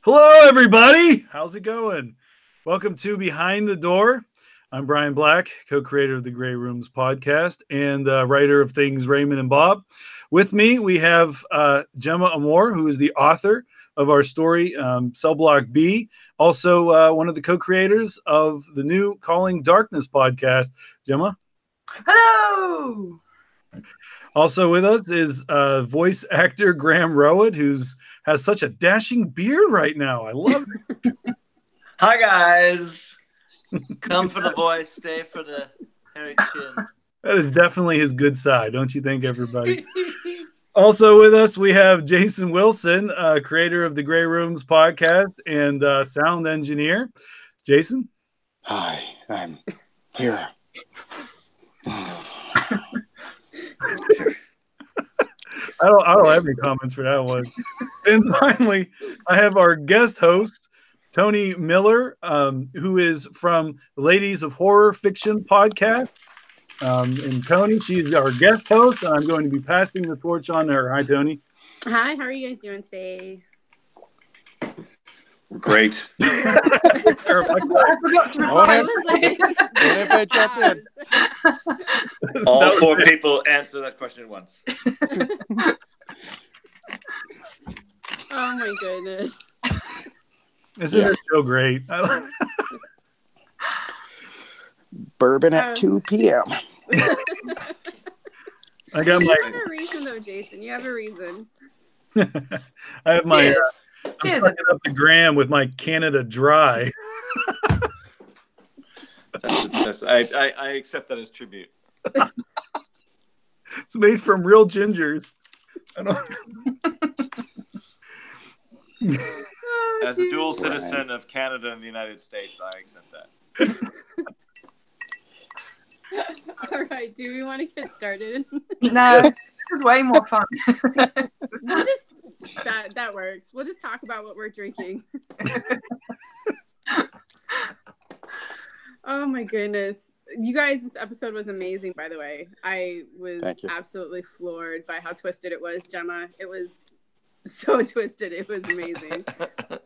Hello, everybody. How's it going? Welcome to Behind the Door. I'm Brian Black, co-creator of the Grey Rooms podcast and writer of Things Raymond and Bob. With me, we have Gemma Amor, who is the author of our story, Cell Block B. Also, one of the co-creators of the new Calling Darkness podcast. Gemma? Hello! Also with us is voice actor Graham Rowett, has such a dashing beard right now. I love it. Hi, guys. Come for the voice, stay for the hairy chin. That is definitely his good side, don't you think, everybody? Also with us, we have Jason Wilson, creator of the Grey Rooms podcast and sound engineer. Jason? Hi, I'm here. I don't have any comments for that one. And finally, I have our guest host, Toni Miller, who is from Ladies of Horror Fiction podcast. And Toni, she's our guest host, and I'm going to be passing the torch on to her. Hi, Toni. Hi, how are you guys doing today? Great. I forgot to reply. All four people answer that question at once. Oh my goodness. Isn't it so great? Bourbon at 2 p.m. I got You my. have a reason, though, Jason. You have a reason. I have my. I'm sucking up the Graham with my Canada Dry. I accept that as tribute. It's made from real gingers. I don't. As a dual citizen of Canada and the United States, I accept that. All right, do we want to get started? No, this is way more fun. We'll just that works. We'll just talk about what we're drinking. Oh my goodness. You guys, this episode was amazing, by the way. I was absolutely floored by how twisted it was, Gemma. It was so twisted. It was amazing.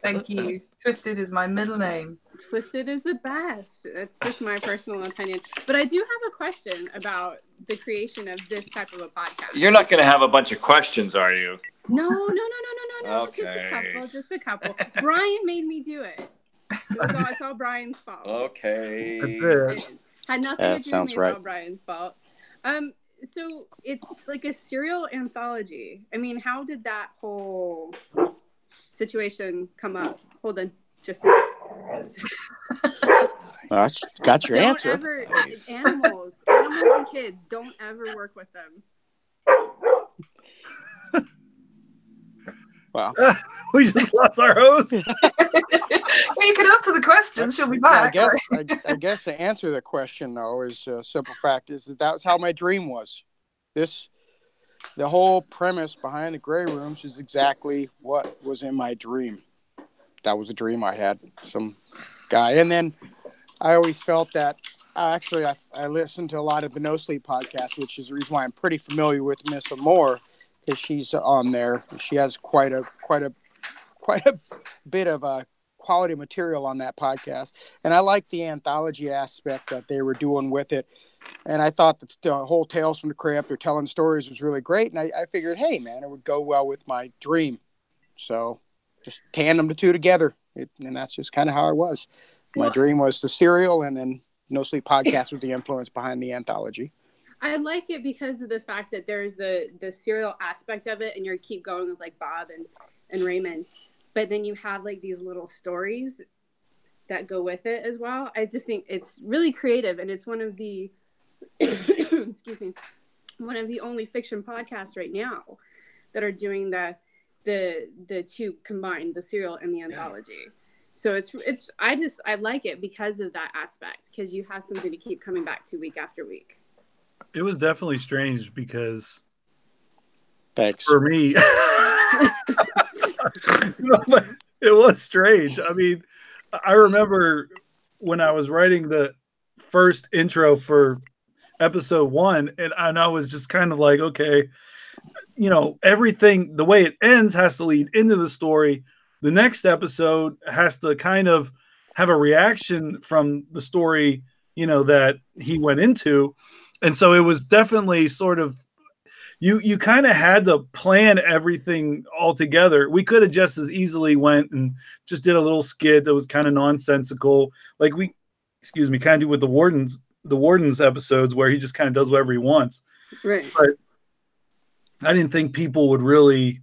Thank you. Twisted is my middle name. Twisted is the best. That's just my personal opinion. But I do have a question about the creation of this type of a podcast. You're not going to have a bunch of questions, are you? No. Okay. Just a couple. Brian made me do it. It's all Brian's fault. Okay. That's it. Had nothing to do with me. It's all Brian's fault. So it's like a serial anthology. I mean, how did that whole situation come up? Hold on, just. Got your answer. Animals and kids, don't ever work with them. Wow. We just lost our host. Well, you can answer the question. She'll be back. I guess to answer the question, though, is a simple fact is that's how my dream was. The whole premise behind the Grey Rooms is exactly what was in my dream. That was a dream I had, some guy. And then I always felt that, I listened to a lot of the No Sleep podcast, which is the reason why I'm pretty familiar with Miss Amore, because she's on there. She has quite a bit of quality material on that podcast. And I like the anthology aspect that they were doing with it. And I thought that the whole Tales from the Crypt or telling stories was really great. And I figured, hey, man, it would go well with my dream. So just tandem the two together. And that's just kind of how I was. My dream was the serial, and then No Sleep podcast was the influence behind the anthology. I like it because of the fact that there's the serial aspect of it, and you keep going with like Bob and Raymond. But then you have like these little stories that go with it as well. I just think it's really creative, and it's one of the excuse me, one of the only fiction podcasts right now that are doing the two combined, the serial and the anthology. So I like it because of that aspect, because you have something to keep coming back to week after week. It was definitely strange because Thanks. For me, it was strange. I mean, I remember when I was writing the first intro for episode 1, and I was just kind of like, okay, you know, everything, the way it ends has to lead into the story, the next episode has to kind of have a reaction from the story, that he went into. And so it was definitely sort of, you kind of had to plan everything all together. We could have just as easily went and just did a little skit that was kind of nonsensical, like we kind of do with the Warden's episodes, where he just kind of does whatever he wants. Right. But I didn't think people would really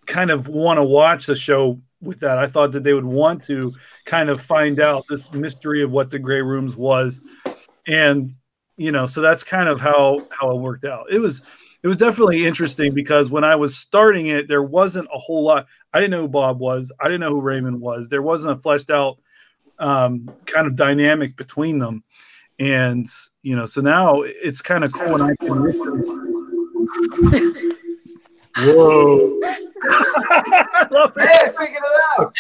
kind of want to watch the show with that. I thought that they would want to kind of find out this mystery of what the Grey Rooms was. And, so that's kind of how it worked out. It was definitely interesting, because when I was starting it, there wasn't a whole lot. I didn't know who Bob was. I didn't know who Raymond was. There wasn't a fleshed out kind of dynamic between them. And, so now it's kind of cool when I can listen. Whoa. I love it. Hey, I figured it out.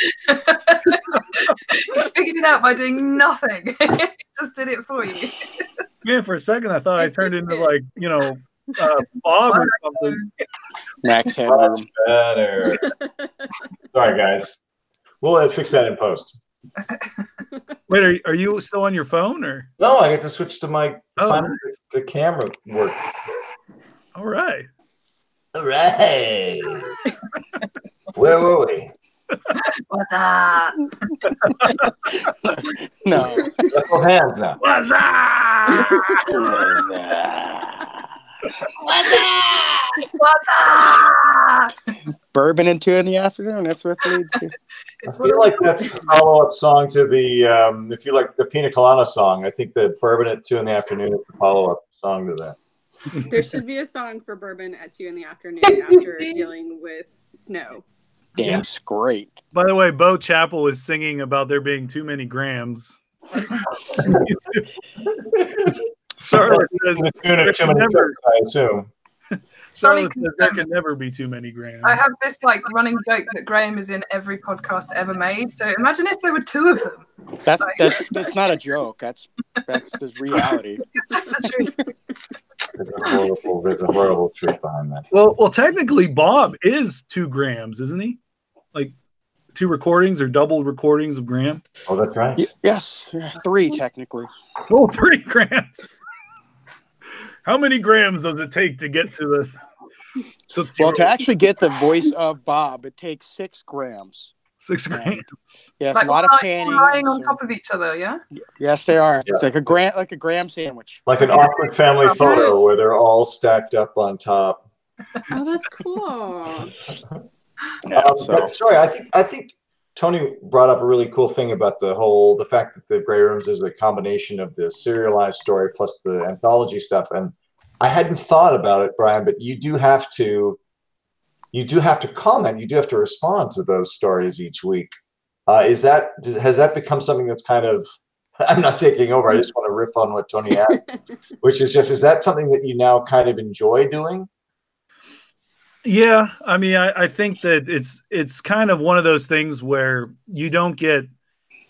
You figured it out by doing nothing. Just did it for you. Man, for a second, I thought I turned into like, Bob or something. Max Headroom. Better. Sorry, guys. We'll fix that in post. Wait, are you still on your phone or? No, I get to switch to my. Oh. The camera worked. All right. All right. Where were we? What's up? No. Let's hold hands now. What's up? What's up? Bourbon at 2 in the afternoon. That's what it leads to. I feel like that's a follow-up song to the, if you like the Pina Colada song, I think the Bourbon at 2 in the afternoon is the follow-up song to that. There should be a song for Bourbon at 2 in the afternoon after dealing with snow. Damn, it's great. By the way, Bo Chappell is singing about there being too many grams. Charlotte says To the tune of too many jokes, I assume. Charlotte says there can never be too many grams. I have this running joke that Graham is in every podcast ever made. So imagine if there were two of them. That's not a joke. That's the reality. It's just the truth. There's a horrible truth behind that. Well, technically, Bob is 2 grams, isn't he? Like 2 recordings or double recordings of Graham. Oh, that's right. Yes, 3 technically. Oh, 3 grams. How many grams does it take to get to the? Well, to actually get the voice of Bob, it takes 6 grams. 6 grams. Yes, a lot of panning. Lying on top of each other, yeah? Yes, they are. Yeah. It's like a graham sandwich. Like an awkward family photo where they're all stacked up on top. Oh, that's cool. But sorry, I think Toni brought up a really cool thing about the fact that the Grey Rooms is a combination of the serialized story plus the anthology stuff. And I hadn't thought about it, Brian, but you do have to comment. You do have to respond to those stories each week. Has that become something that's kind of, I'm not taking over. I just want to riff on what Toni asked, which is is that something that you now kind of enjoy doing? Yeah, I mean, I think that it's kind of one of those things where you don't get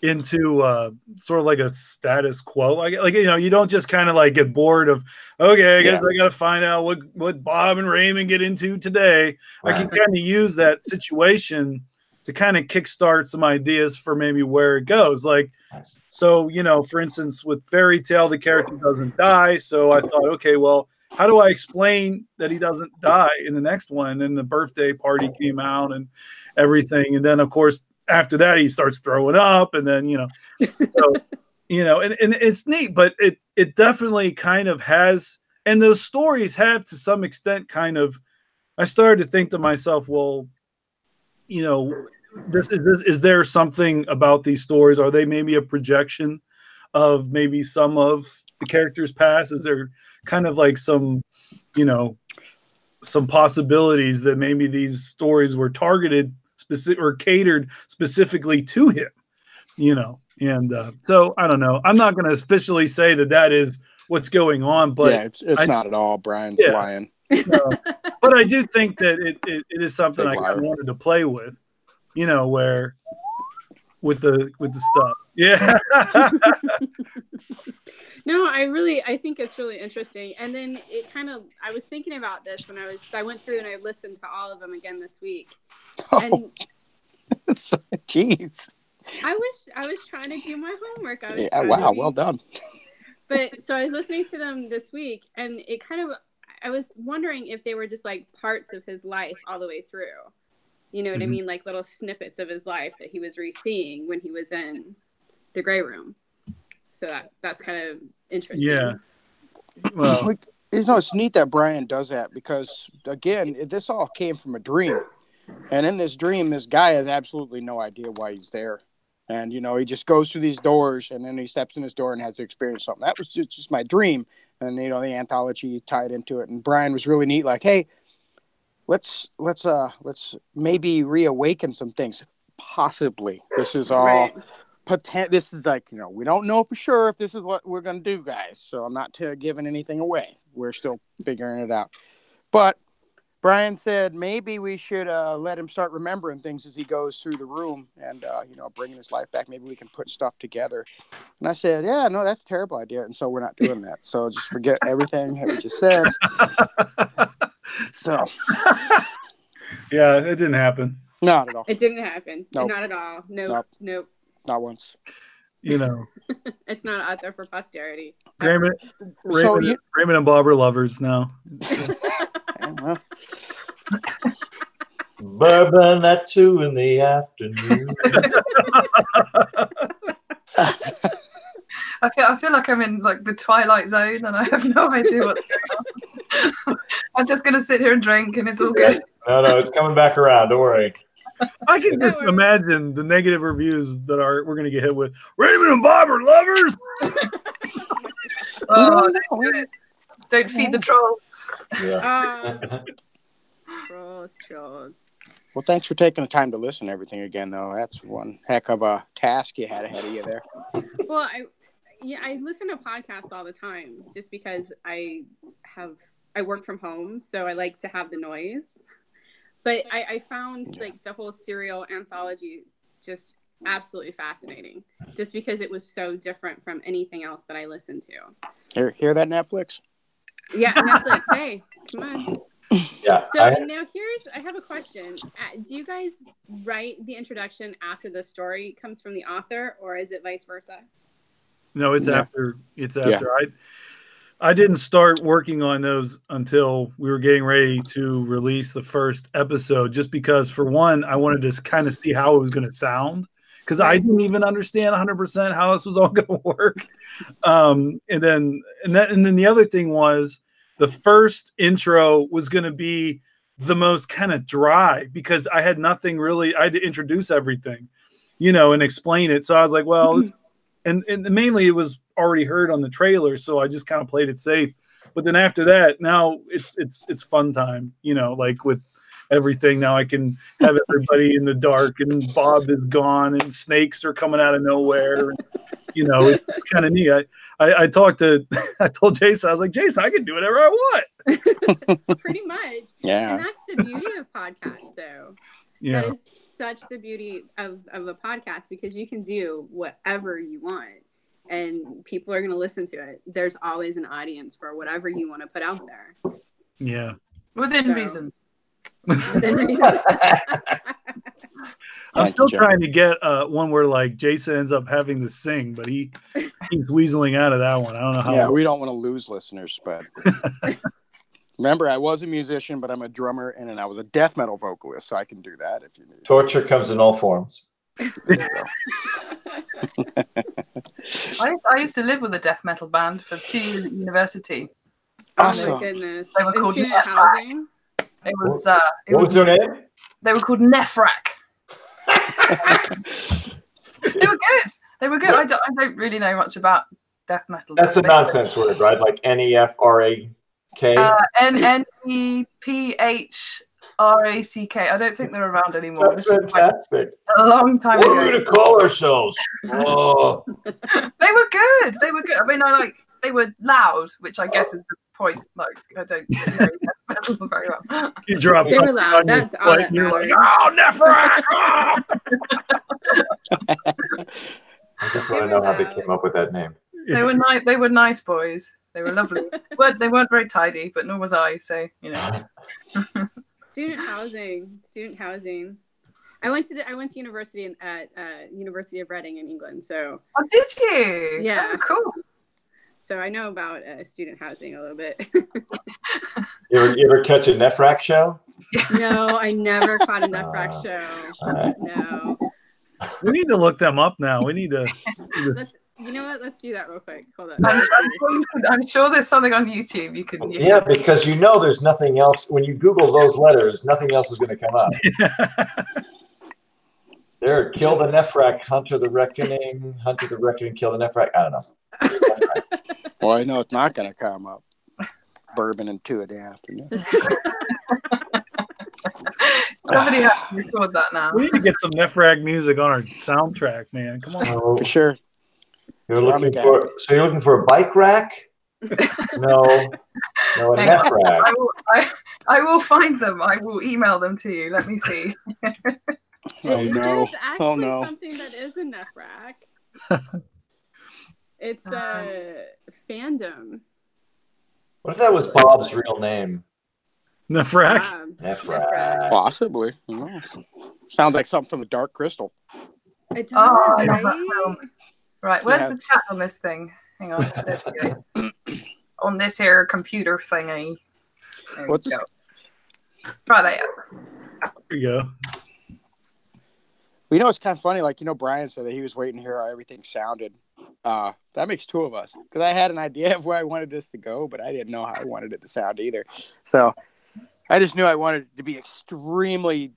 into sort of like a status quo, like you don't just kind of like get bored of, okay, I guess I got to find out what Bob and Raymond get into today. Right. I can kind of use that situation to kind of kickstart some ideas for maybe where it goes. Like, so for instance, with Fairy Tale, the character doesn't die, so I thought, okay, well, how do I explain that he doesn't die in the next one? And the birthday party came out and everything, and then of course after that he starts throwing up, and then so and it's neat, but it definitely kind of has, and those stories have to some extent kind of, I started to think to myself, well, is there something about these stories? Are they maybe a projection of maybe some of the characters' past? Is there kind of like some possibilities that maybe these stories were targeted or catered specifically to him, and so I don't know. I'm not going to officially say that is what's going on, but it's not at all. Brian's lying. But I do think that it is something I kind of wanted to play with, where with the stuff. Yeah. No, I think it's really interesting. And then I was thinking about this when I went through and I listened to all of them again this week. And Jeez. I was trying to do my homework. Wow, well done. But so I was listening to them this week, and it kind of, I was wondering if they were just like parts of his life all the way through. You know what I mean? Like little snippets of his life that he was re-seeing when he was in the Grey Room. So that's kind of interesting. Yeah. Well, It's neat that Brian does that because, again, this all came from a dream. And in this dream, this guy has absolutely no idea why he's there. And, he just goes through these doors and then he steps in his door and has to experience something. That was just my dream. And, the anthology tied into it. And Brian was really neat. Like, hey, let's maybe reawaken some things. Possibly. This is all... Right. This is like, we don't know for sure if this is what we're going to do, guys. So I'm not giving anything away. We're still figuring it out. But Brian said maybe we should let him start remembering things as he goes through the room and, bringing his life back. Maybe we can put stuff together. And I said, yeah, no, that's a terrible idea. And so we're not doing that. So just forget everything that we just said. So. Yeah, it didn't happen. Not at all. It didn't happen. Nope. Not at all. Nope. Not once. It's not out there for posterity. Raymond and Bob are lovers now. Well. Bourbon at 2 in the afternoon. I feel like I'm in like the Twilight Zone and I have no idea what's going on. I'm just going to sit here and drink and it's all good. No, it's coming back around. Don't worry. I can just imagine the negative reviews that we're going to get hit with. Raymond and Bob are lovers. Don't feed the trolls. Yeah. Trolls. Well, thanks for taking the time to listen to everything again, though. That's one heck of a task you had ahead of you there. Well, I listen to podcasts all the time just because I work from home, so I like to have the noise. But I found like the whole serial anthology just absolutely fascinating, just because it was so different from anything else that I listened to. Hear that, Netflix? Yeah, Netflix. Hey, come on. Yeah. So now I have a question. Do you guys write the introduction after the story comes from the author, or is it vice versa? No, it's after. It's after. Yeah. I didn't start working on those until we were getting ready to release the first episode, just because, for one, I wanted to kind of see how it was going to sound, because I didn't even understand 100% how this was all going to work. And then the other thing was, the first intro was going to be the most kind of dry, because I had nothing really. I had to introduce everything, and explain it. So I was like, well, and mainly it was already heard on the trailer, so I just kind of played it safe. But then after that, now it's fun time, like with everything. Now I can have everybody in the dark, and Bob is gone, and snakes are coming out of nowhere. And, it's kind of neat. I told Jason, I was like, Jason, I can do whatever I want. Pretty much. Yeah. And that's the beauty of podcasts, though. Yeah. That is such the beauty of a podcast, because you can do whatever you want and people are going to listen to it. There's always an audience for whatever you want to put out there. Yeah. Within reason. Within reason. I'm still trying to get one where like Jason ends up having to sing, but he's weaseling out of that one. I don't know how. Yeah, we don't want to lose listeners, but remember, I was a musician, but I'm a drummer, and I was a death metal vocalist, so I can do that if you need. Torture comes in all forms. I used to live with a death metal band for 2 years at university. Awesome. Oh my goodness. They were called student Nephrak. housing. It was. What was their name? They were called Nephrak. They were good. They were good. I don't really know much about death metal. That's a nonsense word, right? Like Nefrak. Nefphrack. I don't think they're around anymore. That's fantastic. A long time ago. ago. What are we going to call ourselves? Oh. They were good. They were good. I mean, they were loud, which I guess is the point. Like, I don't know metal very well. You drop They were loud. That's all that matters. Like, oh, Nefrak! I just want to know how they came up with that name. They were nice. They were nice boys. They were lovely. But they weren't very tidy, but nor was I. So Student housing. I went to university at University of Reading in England. So. Oh, did you? Yeah. Oh, cool. So I know about student housing a little bit. You ever catch a NEFRAC show? No, I never caught a NEFRAC show. Right. No. We need to look them up now. We need to. You know what? Let's do that real quick. Hold on. I'm sure there's something on YouTube you can. Yeah, because there's nothing else. When you Google those letters, nothing else is going to come up. There, kill the NEFRAC, Hunter the Reckoning, kill the NEFRAC. I don't know. Well, I know it's not going to come up. Bourbon and 2 in the afternoon. Somebody has to record that now. We need to get some NEFRAC music on our soundtrack, man. Come on. For sure. You're looking for a bike rack? No, a NEFRAC. I will find them. I will email them to you. Let me see. There's actually something that is a NEFRAC. It's a fandom. What if that was Bob's real name? NEFRAC? NEFRAC. Possibly. Sounds like something from the Dark Crystal. It does, right? Right, where's the chat on this thing? Hang on. On this here computer thingy. There we go. Try that out. There you go. You know, it's kind of funny. Like, Brian said that he was waiting to hear how everything sounded. That makes 2 of us. Because I had an idea of where I wanted this to go, but I didn't know how I wanted it to sound either. So I just knew I wanted it to be extremely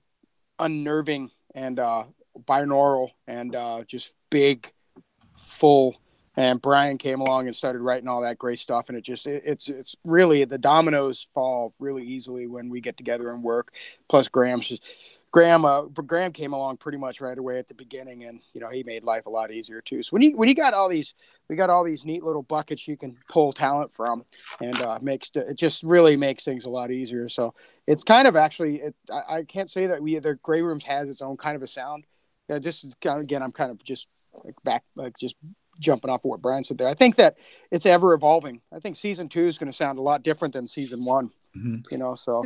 unnerving and binaural and just big, full. And Brian came along and started writing all that great stuff. And it's really, the dominoes fall really easily when we get together and work. Plus Graham came along pretty much right away at the beginning, and he made life a lot easier too. So when you got all these, we got all these neat little buckets you can pull talent from, and it just really makes things a lot easier. So it's kind of actually, I can't say that the Grey Rooms has its own kind of a sound. Yeah, again, I'm kind of just just jumping off of what Brian said there. I think that it's ever evolving. I think season 2 is going to sound a lot different than season 1. Mm-hmm. So.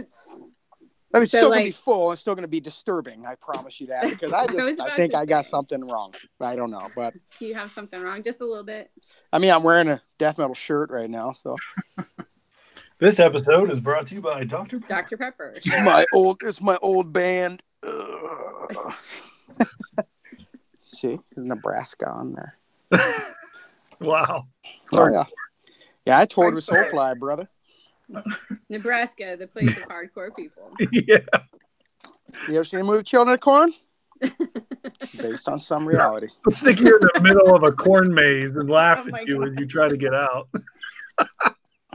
It's still going to be full. It's still going to be disturbing. I promise you that, because I think I got something wrong. I don't know, but do you have something wrong? Just a little bit. I mean, I'm wearing a death metal shirt right now, so. This episode is brought to you by Dr. Pepper. Dr. Pepper. It's my old band. See, Nebraska on there. Wow. Oh yeah. Yeah, I toured with Soulfly, brother. Nebraska, the place of hardcore people. Yeah. You ever seen the movie Children of Corn? Based on some reality. I'll stick you in the middle of a corn maze and laugh at you as you try to get out.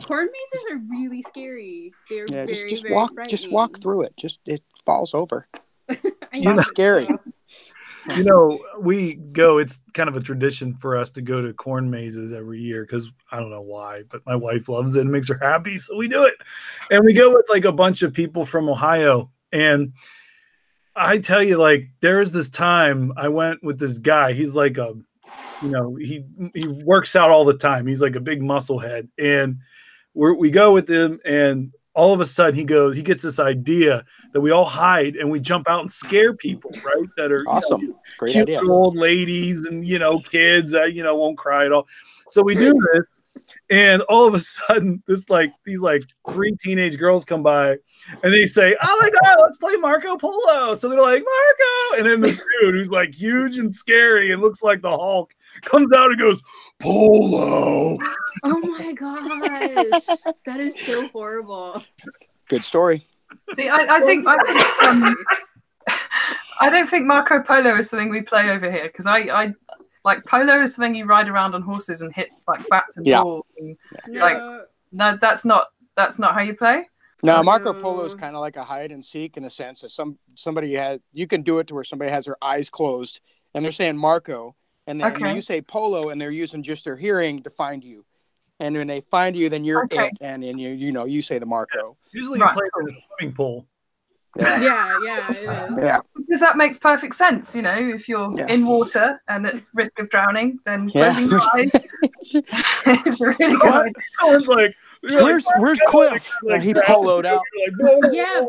Corn mazes are really scary. They're very frightening. Just walk through it. It falls over. It's not scary. We go, it's kind of a tradition for us to go to corn mazes every year because I don't know why, but my wife loves it and makes her happy. So we do it. And we go with like a bunch of people from Ohio. And I tell you, like, there's this time I went with this guy. He's like he works out all the time. He's like a big muscle head. And we go with him, and all of a sudden he gets this idea that we all hide and we jump out and scare people, right? That are awesome. Great cute idea. Old ladies and, kids that, won't cry at all. So we do this, and all of a sudden these 3 teenage girls come by and they say, "Oh my God, let's play Marco Polo." So they're like, "Marco." And then this dude who's like huge and scary and looks like the Hulk comes out and goes, "Polo." Oh my gosh, that is so horrible. Good story. See, I don't think Marco Polo is something we play over here, because I like polo is something you ride around on horses and hit like bats and balls. And, no, that's not how you play. No, Marco Polo is kind of like a hide and seek in a sense that you can do it to where somebody has their eyes closed and they're saying Marco, and then you say Polo and they're using just their hearing to find you. And when they find you, then you're it, and you say the Marco. Usually you play in a swimming pool. Yeah, it is. Yeah. Because that makes perfect sense, if you're in water and at risk of drowning, then closing your eyes is really good. Someone's like, where's Cliff? He poloed out. Yeah,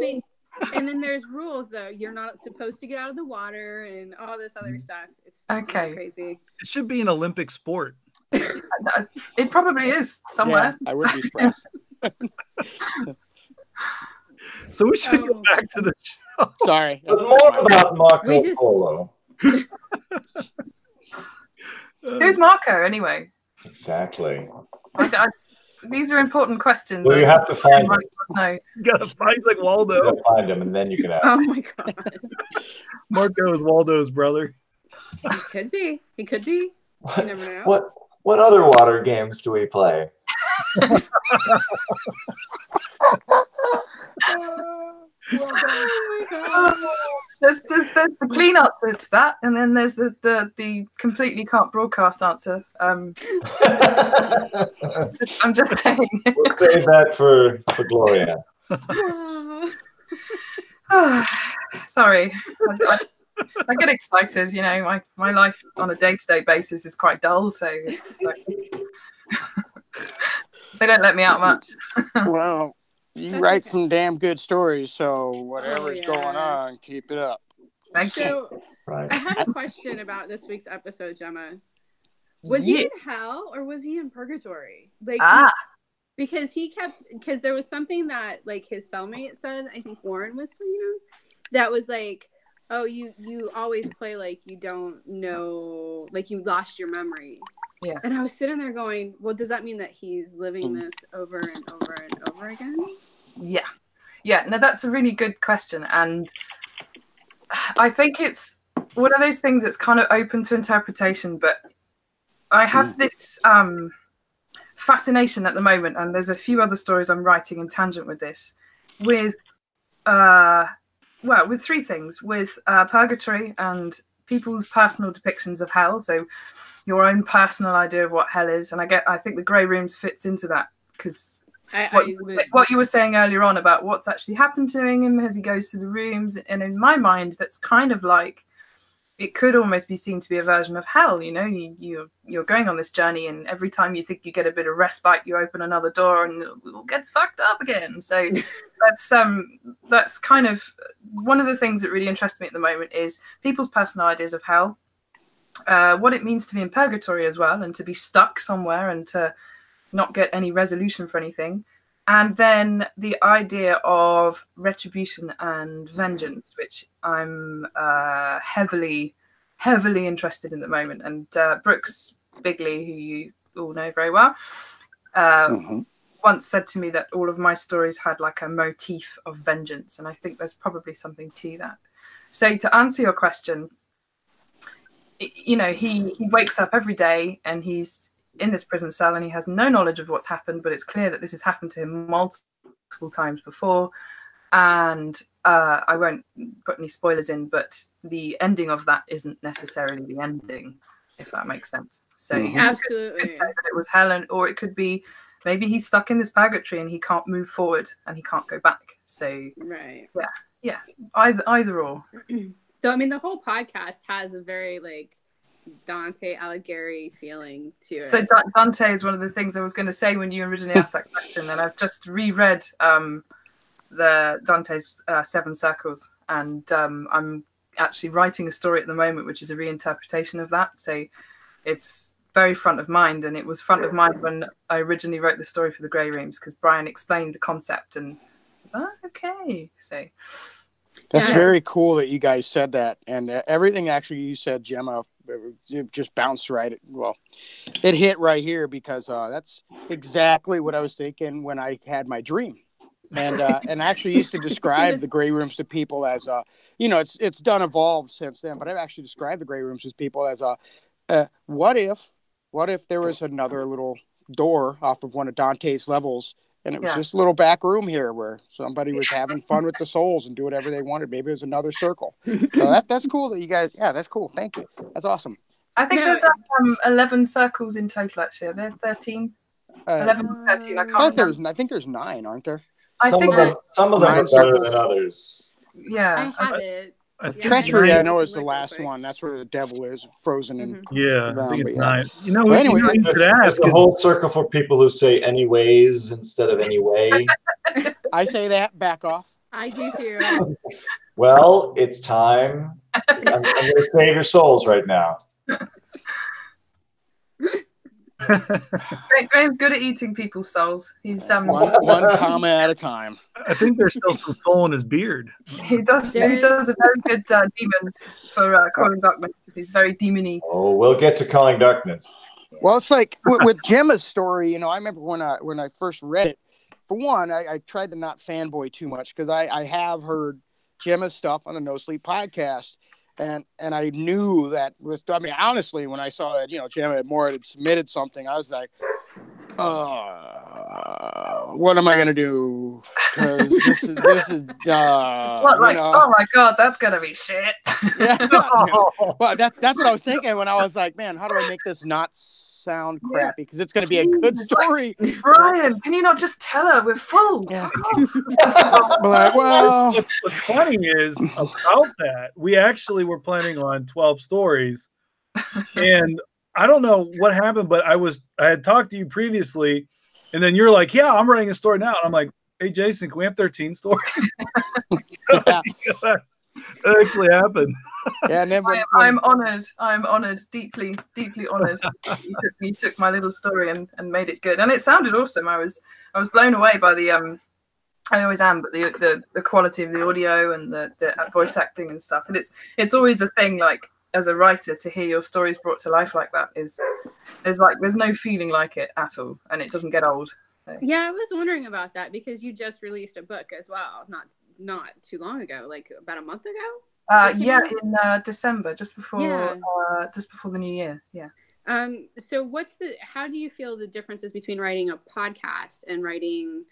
And then there's rules though. You're not supposed to get out of the water and all this other stuff. It's Okay. crazy. It should be an Olympic sport. It probably is somewhere. Yeah, I would be surprised. So we should go back to the show. Sorry. But more about Marco We just- Polo. Who's Marco anyway? Exactly. These are important questions. Well, you have to find him. No. You gotta find like You Waldo. gotta find him, and then you can ask. Oh my god. Marco is Waldo's brother. He could be. He could be. You never know. What other water games do we play? Oh my god. There's the clean answer to that, and then there's the completely can't broadcast answer. I'm just saying. We'll save that for Gloria. Sorry, I get excited. You know, my life on a day-to-day basis is quite dull, so it's like, they don't let me out much. Well, you That's write okay. some damn good stories, so whatever's yeah. going on, keep it up. Thank you. So Right. I have a question about this week's episode, Gemma. Was he in hell or was he in purgatory? Like because there was something that like his cellmate said, I think Warren was from that was like, oh, you always play like you don't know, like you lost your memory. Yeah. And I was sitting there going, well, does that mean that he's living this over and over and over again? Yeah. No, that's a really good question, and I think it's one of those things that's kind of open to interpretation, but I have this fascination at the moment, and there's a few other stories I'm writing in tangent with this, with three things, with purgatory and people's personal depictions of hell, so your own personal idea of what hell is, and I think the Grey Rooms fits into that, because what you were saying earlier on about what's actually happened to him as he goes through the rooms, and in my mind that's kind of like, it could almost be seen to be a version of hell. You know, you're going on this journey, and every time you think you get a bit of respite, you open another door and it all gets fucked up again. So that's kind of one of the things that really interests me at the moment, is people's personal ideas of hell, what it means to be in purgatory as well, and to be stuck somewhere and to not get any resolution for anything, and then the idea of retribution and vengeance, which I'm heavily interested in at the moment. And Brooks Bigley, who you all know very well, once said to me that all of my stories had like a motif of vengeance, and I think there's probably something to that. So to answer your question, you know, he wakes up every day and he's in this prison cell and he has no knowledge of what's happened, but it's clear that this has happened to him multiple times before. And I won't put any spoilers in, but the ending of that isn't necessarily the ending, if that makes sense. So Absolutely. you could say that it was hell, or it could be maybe he's stuck in this purgatory and he can't move forward and he can't go back. So Right. yeah, either or. So I mean, the whole podcast has a very like Dante Alighieri feeling to it. So Dante is one of the things I was going to say when you originally asked that question, and I've just reread the Dante's Seven Circles, and I'm actually writing a story at the moment which is a reinterpretation of that. So it's very front of mind, and it was front of mind when I originally wrote the story for the Grey Rooms, because Brian explained the concept, and I was like, okay. So that's very cool that you guys said that, and everything actually you said, Gemma, it just bounced right. Well, it hit right here, because that's exactly what I was thinking when I had my dream, and actually used to describe the Grey Rooms to people as it's done evolved since then, but I've actually described the Grey Rooms as people as what if there was another little door off of one of Dante's levels, and it was just a little back room here where somebody was having fun with the souls and do whatever they wanted. Maybe it was another circle. So that's cool that you guys. Yeah, that's cool. Thank you. That's awesome. I think there's 11 circles in total. Actually, are there 13? 11 or 13. I can't remember. I think there's 9, aren't there? Some of them are better than others. Yeah, I have it. Treachery, I know, is the last one. That's where the devil is frozen in. Yeah, I think it's 9. You know, but anyway, you could ask the whole circle for people who say anyways instead of anyway. I say that. Back off. I do too. Well, it's time. I'm going to save your souls right now. Graham's good at eating people's souls. He's one comma at a time. I think there's still some soul in his beard. He does a very good demon for calling darkness. He's very demony. Oh, we'll get to calling darkness. Well, it's like with Gemma's story. You know, I remember when I first read it. For one, I tried to not fanboy too much because I have heard Gemma's stuff on the No Sleep podcast. And I knew that honestly, when I saw that, Gemma had submitted something, I was like, what am I going to do? Because this is what, like, oh my God, that's going to be shit. Yeah. Well, that's what I was thinking when I was like, man, how do I make this not sound crappy? Because it's going to be a good story. Like, Brian, can you not just tell her we're full? Yeah. Well, what's funny is about that, we actually were planning on 12 stories, and I don't know what happened, but I had talked to you previously, and then you're like, yeah, I'm writing a story now. And I'm like, hey, Jason, can we have 13 stories? Yeah. That actually happened. Yeah, and then I'm honored. I'm honored, deeply, deeply honored. You took my little story and made it good, and it sounded awesome. I was blown away by the I always am, but the quality of the audio and the voice acting and stuff. And it's always a thing, like, as a writer, to hear your stories brought to life like that there's no feeling like it at all, and it doesn't get old. So. Yeah, I was wondering about that because you just released a book as well, not too long ago, like about a month ago. Yeah, in December, just before the new year. Yeah. So how do you feel the differences between writing a podcast and writing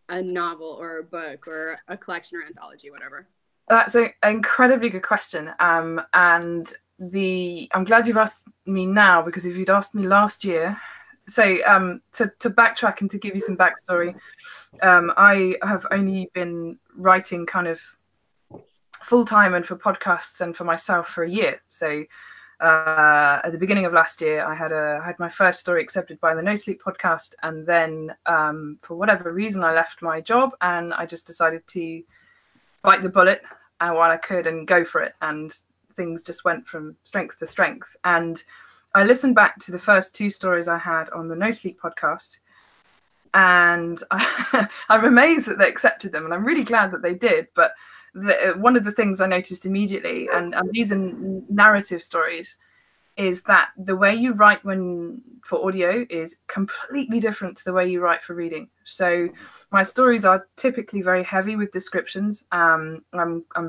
a novel or a book or a collection or anthology, whatever? That's an incredibly good question. And I'm glad you've asked me now, because if you'd asked me last year, so to backtrack and to give you some backstory, I have only been writing kind of full time and for podcasts and for myself for a year. So at the beginning of last year, I had my first story accepted by the No Sleep podcast, and then for whatever reason, I left my job and I just decided to bite the bullet while I could and go for it. And things just went from strength to strength. And I listened back to the first 2 stories I had on the No Sleep podcast, and I'm amazed that they accepted them, and I'm really glad that they did. But one of the things I noticed immediately, and these are narrative stories, is that the way you write for audio is completely different to the way you write for reading. So my stories are typically very heavy with descriptions. I'm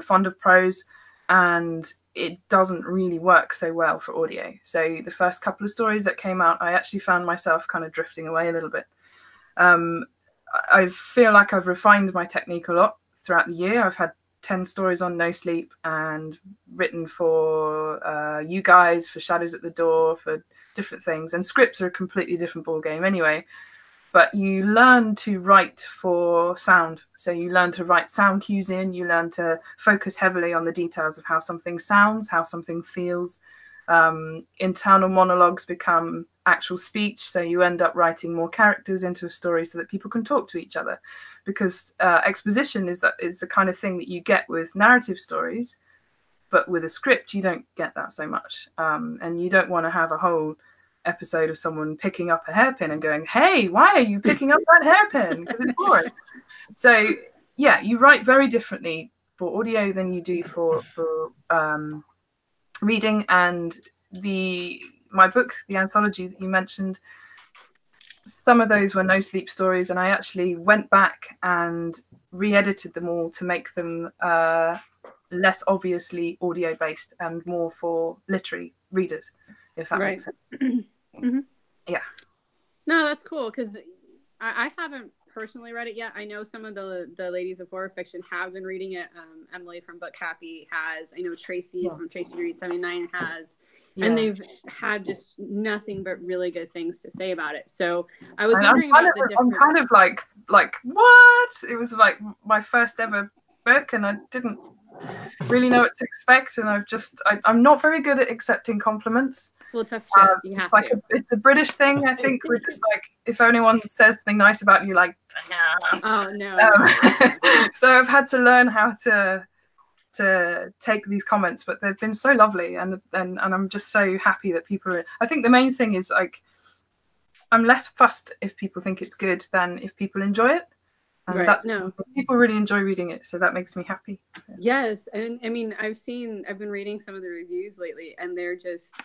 fond of prose, and it doesn't really work so well for audio. So the first couple of stories that came out, I actually found myself kind of drifting away a little bit. I feel like I've refined my technique a lot throughout the year. I've had 10 stories on No Sleep and written for you guys, for Shadows at the Door, for different things. And scripts are a completely different ballgame anyway. But you learn to write for sound. So you learn to write sound cues in, you learn to focus heavily on the details of how something sounds, how something feels. Internal monologues become actual speech. So you end up writing more characters into a story so that people can talk to each other. Because exposition is the kind of thing that you get with narrative stories, but with a script, you don't get that so much. And you don't want to have a whole episode of someone picking up a hairpin and going, hey, why are you picking up that hairpin? Because it's boring. So yeah, you write very differently for audio than you do for reading. And my book, the anthology that you mentioned, some of those were No Sleep stories, and I actually went back and re-edited them all to make them less obviously audio based and more for literary readers, if that makes sense. Mm-hmm. Yeah. No, that's cool, because I haven't personally read it yet. I know some of the ladies of horror fiction have been reading it. Emily from Book Happy has. I know Tracy from Tracy Read 79 has. Yeah. And they've had just nothing but really good things to say about it. So I was wondering about the difference. I'm kind of like what? It was like my first ever book, and I didn't really know what to expect, and I'm not very good at accepting compliments. Well, tough shit. You have to. It's a British thing, I think. We're just like, if anyone says something nice about you, like, nah. Oh no. So I've had to learn how to take these comments, but they've been so lovely, and I'm just so happy that people are. I think the main thing is, like, I'm less fussed if people think it's good than if people enjoy it. And people really enjoy reading it, so that makes me happy. Yes, and I mean, I've been reading some of the reviews lately, and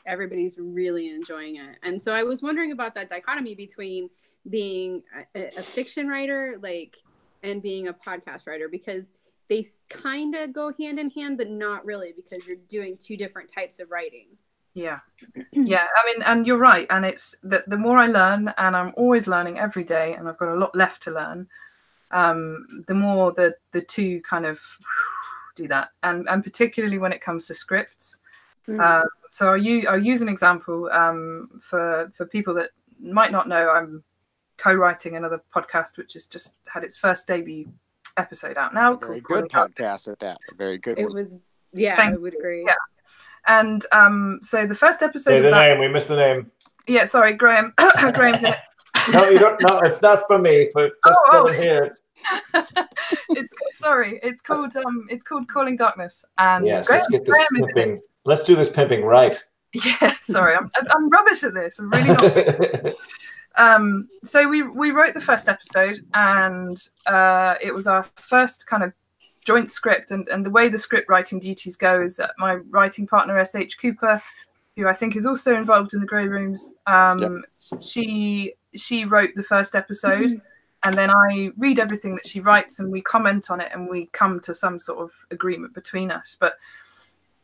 everybody's really enjoying it. And so I was wondering about that dichotomy between being a fiction writer, like, and being a podcast writer, because they kind of go hand in hand, but not really, because you're doing two different types of writing. Yeah. I mean, and you're right. And it's the more I learn, and I'm always learning every day, and I've got a lot left to learn. The more the two kind of do that, and particularly when it comes to scripts. So I'll use an example for people that might not know. I'm co-writing another podcast which has just had its first debut episode out now. Very good podcast at that. A very good one. It was, I would agree. Yeah, and so the first episode. Say the name. We missed the name. Yeah, sorry, Graham. Graham's in it. No, you don't. No, it's not for me. For just didn't hear it. It's called Calling Darkness. And yes, let's get this pimping. Let's do this pimping right. Yeah, sorry, I'm rubbish at this. I'm really not. So we wrote the first episode, and it was our first kind of joint script. And the way the script writing duties go is that my writing partner S.H. Cooper, who I think is also involved in the Grey Rooms, she wrote the first episode, and then I read everything that she writes, and we comment on it, and we come to some sort of agreement between us. But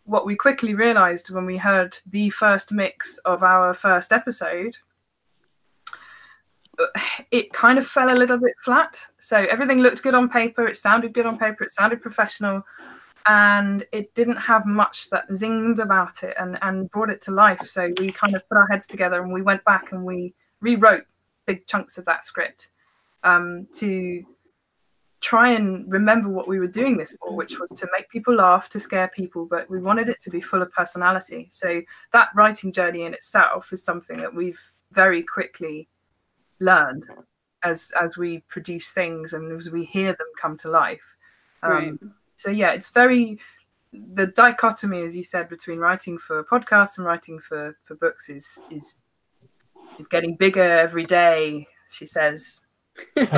what we quickly realised when we heard the first mix of our first episode, it kind of fell a little bit flat. So everything looked good on paper, it sounded good on paper, it sounded professional, and it didn't have much that zinged about it and brought it to life. So we kind of put our heads together, and we went back and we rewrote big chunks of that script to try and remember what we were doing this for, which was to make people laugh, to scare people, but we wanted it to be full of personality. So that writing journey in itself is something that we've very quickly learned as we produce things and as we hear them come to life. So yeah, it's very, the dichotomy, as you said, between writing for podcasts and writing for books is getting bigger every day, she says. And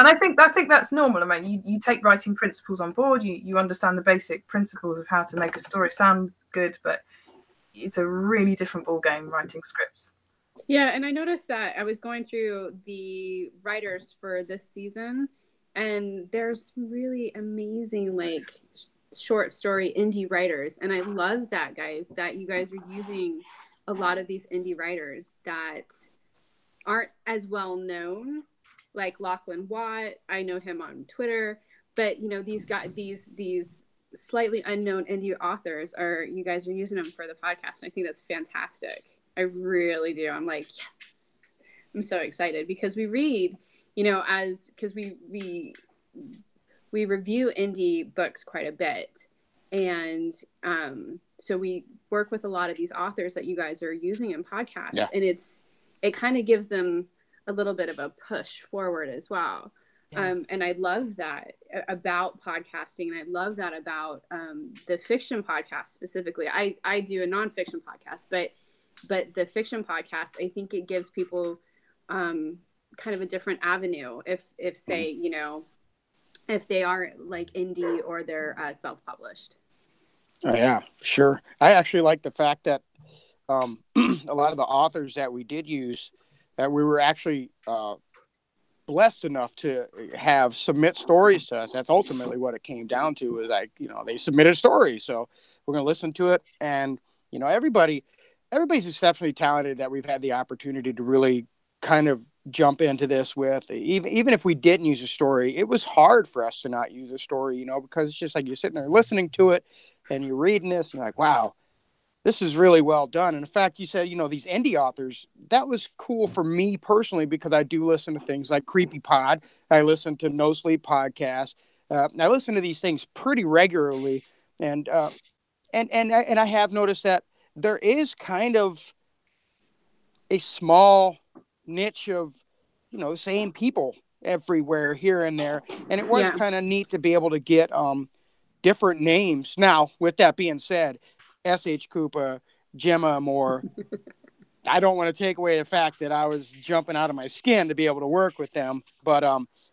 I think that's normal. I mean, you take writing principles on board, you understand the basic principles of how to make a story sound good, but it's a really different ball game writing scripts. Yeah, and I noticed that I was going through the writers for this season, and there's really amazing, like, short story indie writers, and I love that, guys, that you guys are using a lot of these indie writers that aren't as well known, like Lachlan Watt. I know him on Twitter, but these guys, these slightly unknown indie authors, you guys are using them for the podcast, and I think that's fantastic. I really do. I'm like, yes, I'm so excited, because we read, because we review indie books quite a bit, and so we work with a lot of these authors that you guys are using in podcasts, and it kind of gives them a little bit of a push forward as well. And I love that about podcasting, and I love that about the fiction podcast specifically. I do a nonfiction podcast, but the fiction podcast, I think it gives people kind of a different avenue if say, if they are like indie or they're self-published. Oh, yeah, sure. I actually like the fact that a lot of the authors that we did use, that we were actually blessed enough to have submit stories to us. That's ultimately what it came down to, is like, they submitted a story. So we're going to listen to it. And, everybody's exceptionally talented that we've had the opportunity to really kind of jump into this with. Even if we didn't use a story, it was hard for us to not use a story, because it's just like you're sitting there listening to it and you're reading this and you're like, wow, this is really well done. And in fact, you said, these indie authors, that was cool for me personally, because I do listen to things like Creepy Pod. I listen to No Sleep Podcast. I listen to these things pretty regularly, and I have noticed that there is kind of a small niche of, the same people everywhere here and there. And it was kind of neat to be able to get different names. Now, with that being said, S.H. Koopa, Gemma Moore, I don't want to take away the fact that I was jumping out of my skin to be able to work with them. But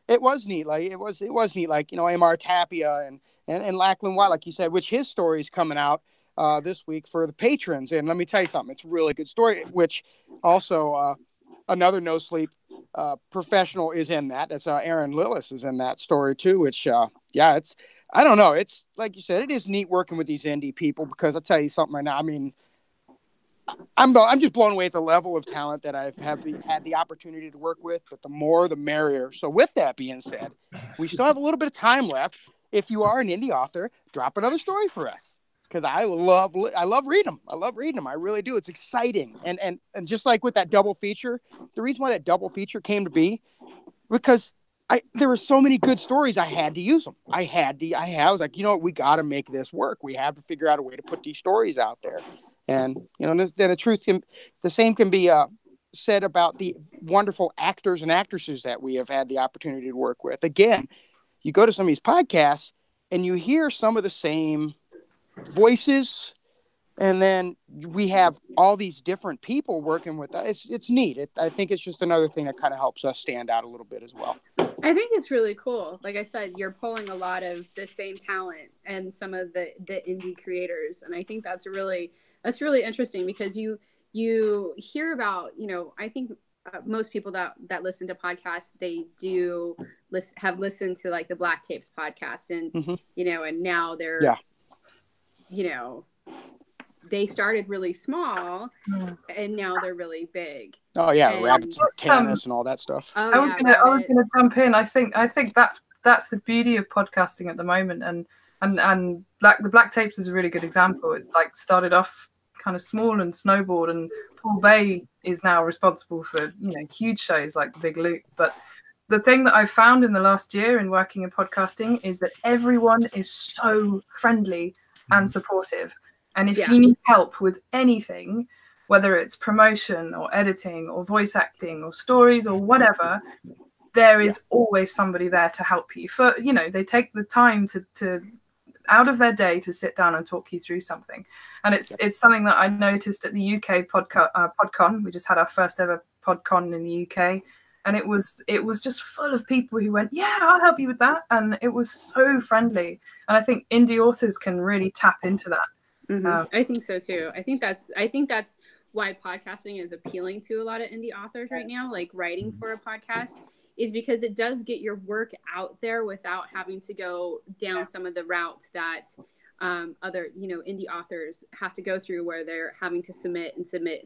it was neat. Like it was neat. Like, Amar Tapia and Lachlan White, like you said, which his story is coming out this week for the patrons. And let me tell you something, it's a really good story, which also another No Sleep professional is in that. That's Aaron Lillis is in that story too, which it's, I don't know. It's like you said, it is neat working with these indie people, because I'll tell you something right now. I mean, I'm just blown away at the level of talent that I've had the opportunity to work with, but the more, the merrier. So with that being said, we still have a little bit of time left. If you are an indie author, drop another story for us, because I love reading them. I love reading them. I really do. It's exciting. And just like with that double feature, the reason why that double feature came to be, because there were so many good stories, I had to use them. I was like, we got to make this work. We have to figure out a way to put these stories out there. And, then the same can be said about the wonderful actors and actresses that we have had the opportunity to work with. Again, you go to some of these podcasts and you hear some of the same voices, and then we have all these different people working with us. It's neat. I think it's just another thing that kind of helps us stand out a little bit as well. I think it's really cool. Like I said, you're pulling a lot of the same talent and some of the indie creators. And I think that's really interesting, because you hear about, I think most people that listen to podcasts, they do have listened to like the Black Tapes podcast, and, and now they're, they started really small and now they're really big. Oh yeah. Rabbits, tennis and all that stuff. I was gonna jump in. I think that's the beauty of podcasting at the moment. And the Black Tapes is a really good example. It's like started off kind of small and snowballed, and Paul Bay is now responsible for, huge shows like The Big Loop. But the thing that I've found in the last year in working in podcasting is that everyone is so friendly and supportive. And if you need help with anything, whether it's promotion or editing or voice acting or stories or whatever, there is always somebody there to help you. For they take the time to out of their day to sit down and talk you through something. And it's something that I noticed at the UK PodCon. We just had our first ever PodCon in the UK, and it was just full of people who went, yeah, I'll help you with that. And it was so friendly. And I think indie authors can really tap into that. Mm-hmm. I think so too. I think that's why podcasting is appealing to a lot of indie authors right now, like writing for a podcast, is because it does get your work out there without having to go down some of the routes that other, indie authors have to go through, where they're having to submit to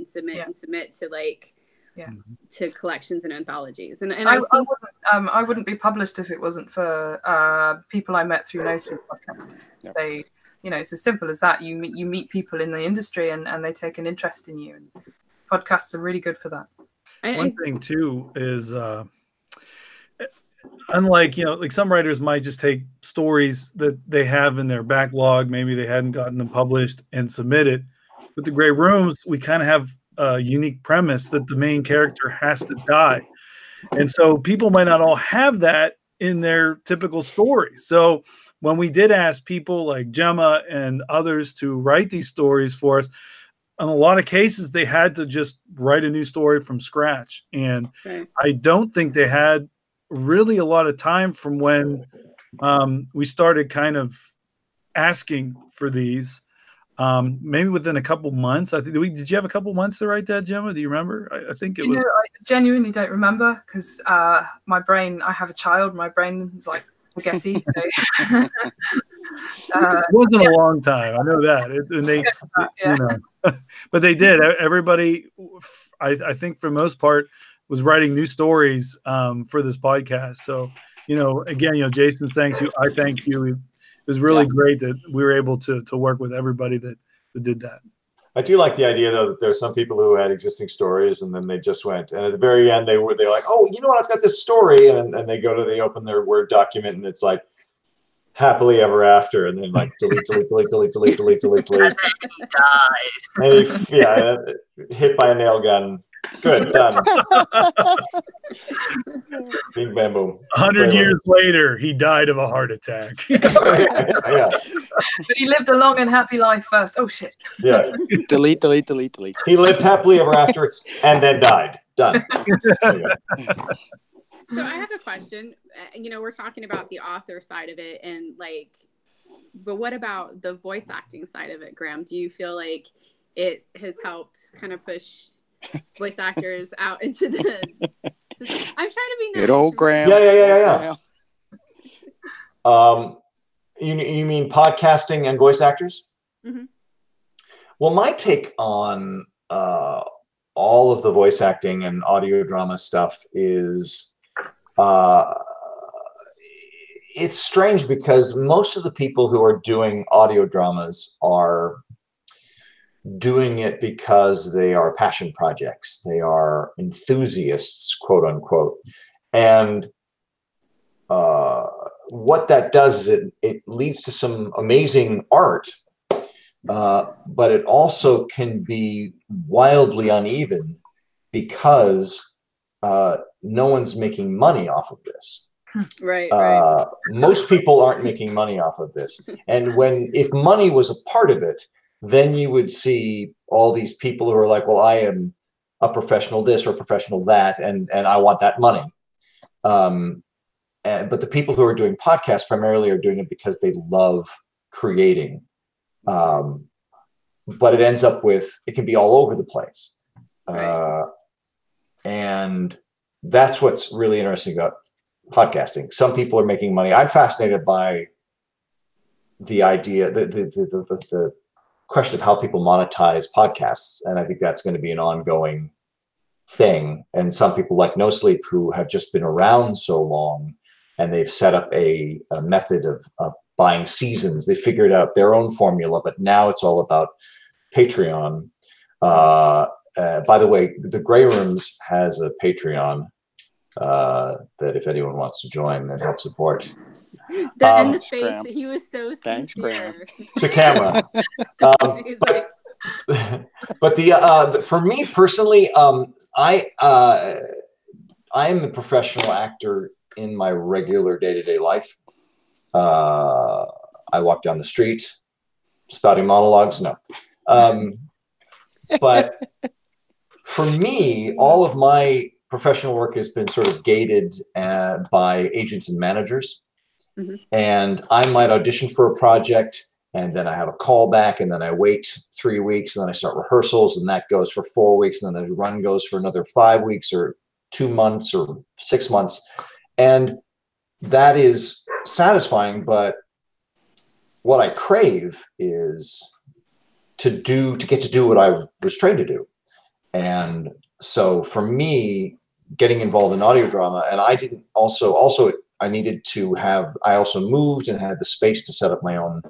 to collections and anthologies. And I wouldn't be published if it wasn't for people I met through No Sleep podcast. Yeah. They, it's as simple as that. You meet people in the industry and they take an interest in you. And podcasts are really good for that. One thing too is, unlike, like some writers might just take stories that they have in their backlog, maybe they hadn't gotten them published, and submit it. With the Gray Rooms, we kind of have a unique premise that the main character has to die. And so people might not all have that in their typical story. So when we did ask people like Gemma and others to write these stories for us, in a lot of cases, they had to just write a new story from scratch. And I don't think they had really a lot of time from when we started kind of asking for these. Maybe within a couple months. I think. Did you have a couple months to write that, Gemma? Do you remember? I think it was. I genuinely don't remember, because my brain. I have a child. My brain is like spaghetti. It wasn't a long time. I know that. But they did. Everybody, I think for the most part, was writing new stories for this podcast. So, again, Jason, thanks you. I thank you. It was really great that we were able to work with everybody that did that. I do like the idea, though, that there's some people who had existing stories and then they just went, and at the very end they're like, oh, I've got this story, and they open their Word document and it's like happily ever after, and then like delete. And he died. Hit by a nail gun. Good, done. Bing, bam, boom. 100 years later, he died of a heart attack. Yeah. But he lived a long and happy life first. Oh shit. Yeah. Delete. He lived happily ever after, and then died. Done. So I have a question. We're talking about the author side of it, and but what about the voice acting side of it, Graham? Do you feel like it has helped kind of push voice actors out into the? I'm trying to be nice. Good old Graham. Yeah. You mean podcasting and voice actors? Mm-hmm. Well, my take on all of the voice acting and audio drama stuff is it's strange because most of the people who are doing audio dramas are doing it because they are passion projects. They are enthusiasts, quote unquote. And what that does is it leads to some amazing art, but it also can be wildly uneven because no one's making money off of this. Right. Most people aren't making money off of this. And if money was a part of it, then you would see all these people who are like, well, I am a professional this or a professional that, and I want that money. But the people who are doing podcasts primarily are doing it because they love creating. But it ends up it can be all over the place. Right. And that's what's really interesting about podcasting. Some people are making money. I'm fascinated by the idea, the question of how people monetize podcasts. And I think that's going to be an ongoing thing. And some people like No Sleep, who have just been around so long, and they've set up a method of buying seasons. They figured out their own formula, but now it's all about Patreon. By the way, the Grey Rooms has a Patreon that if anyone wants to join and help support. And the face, Graham. He was so Thanks, sincere. To camera. He's like, but for me personally, I am a professional actor in my regular day-to-day life. I walk down the street, spouting monologues. No. But for me, all of my professional work has been sort of gated by agents and managers. Mm-hmm. And I might audition for a project, and then I have a callback, and then I wait 3 weeks, and then I start rehearsals, and that goes for 4 weeks, and then the run goes for another 5 weeks or 2 months or 6 months. And that is satisfying, but what I crave is to get to do what I was trained to do. And so for me, getting involved in audio drama, and I didn't also I needed to have, I also moved and had the space to set up my own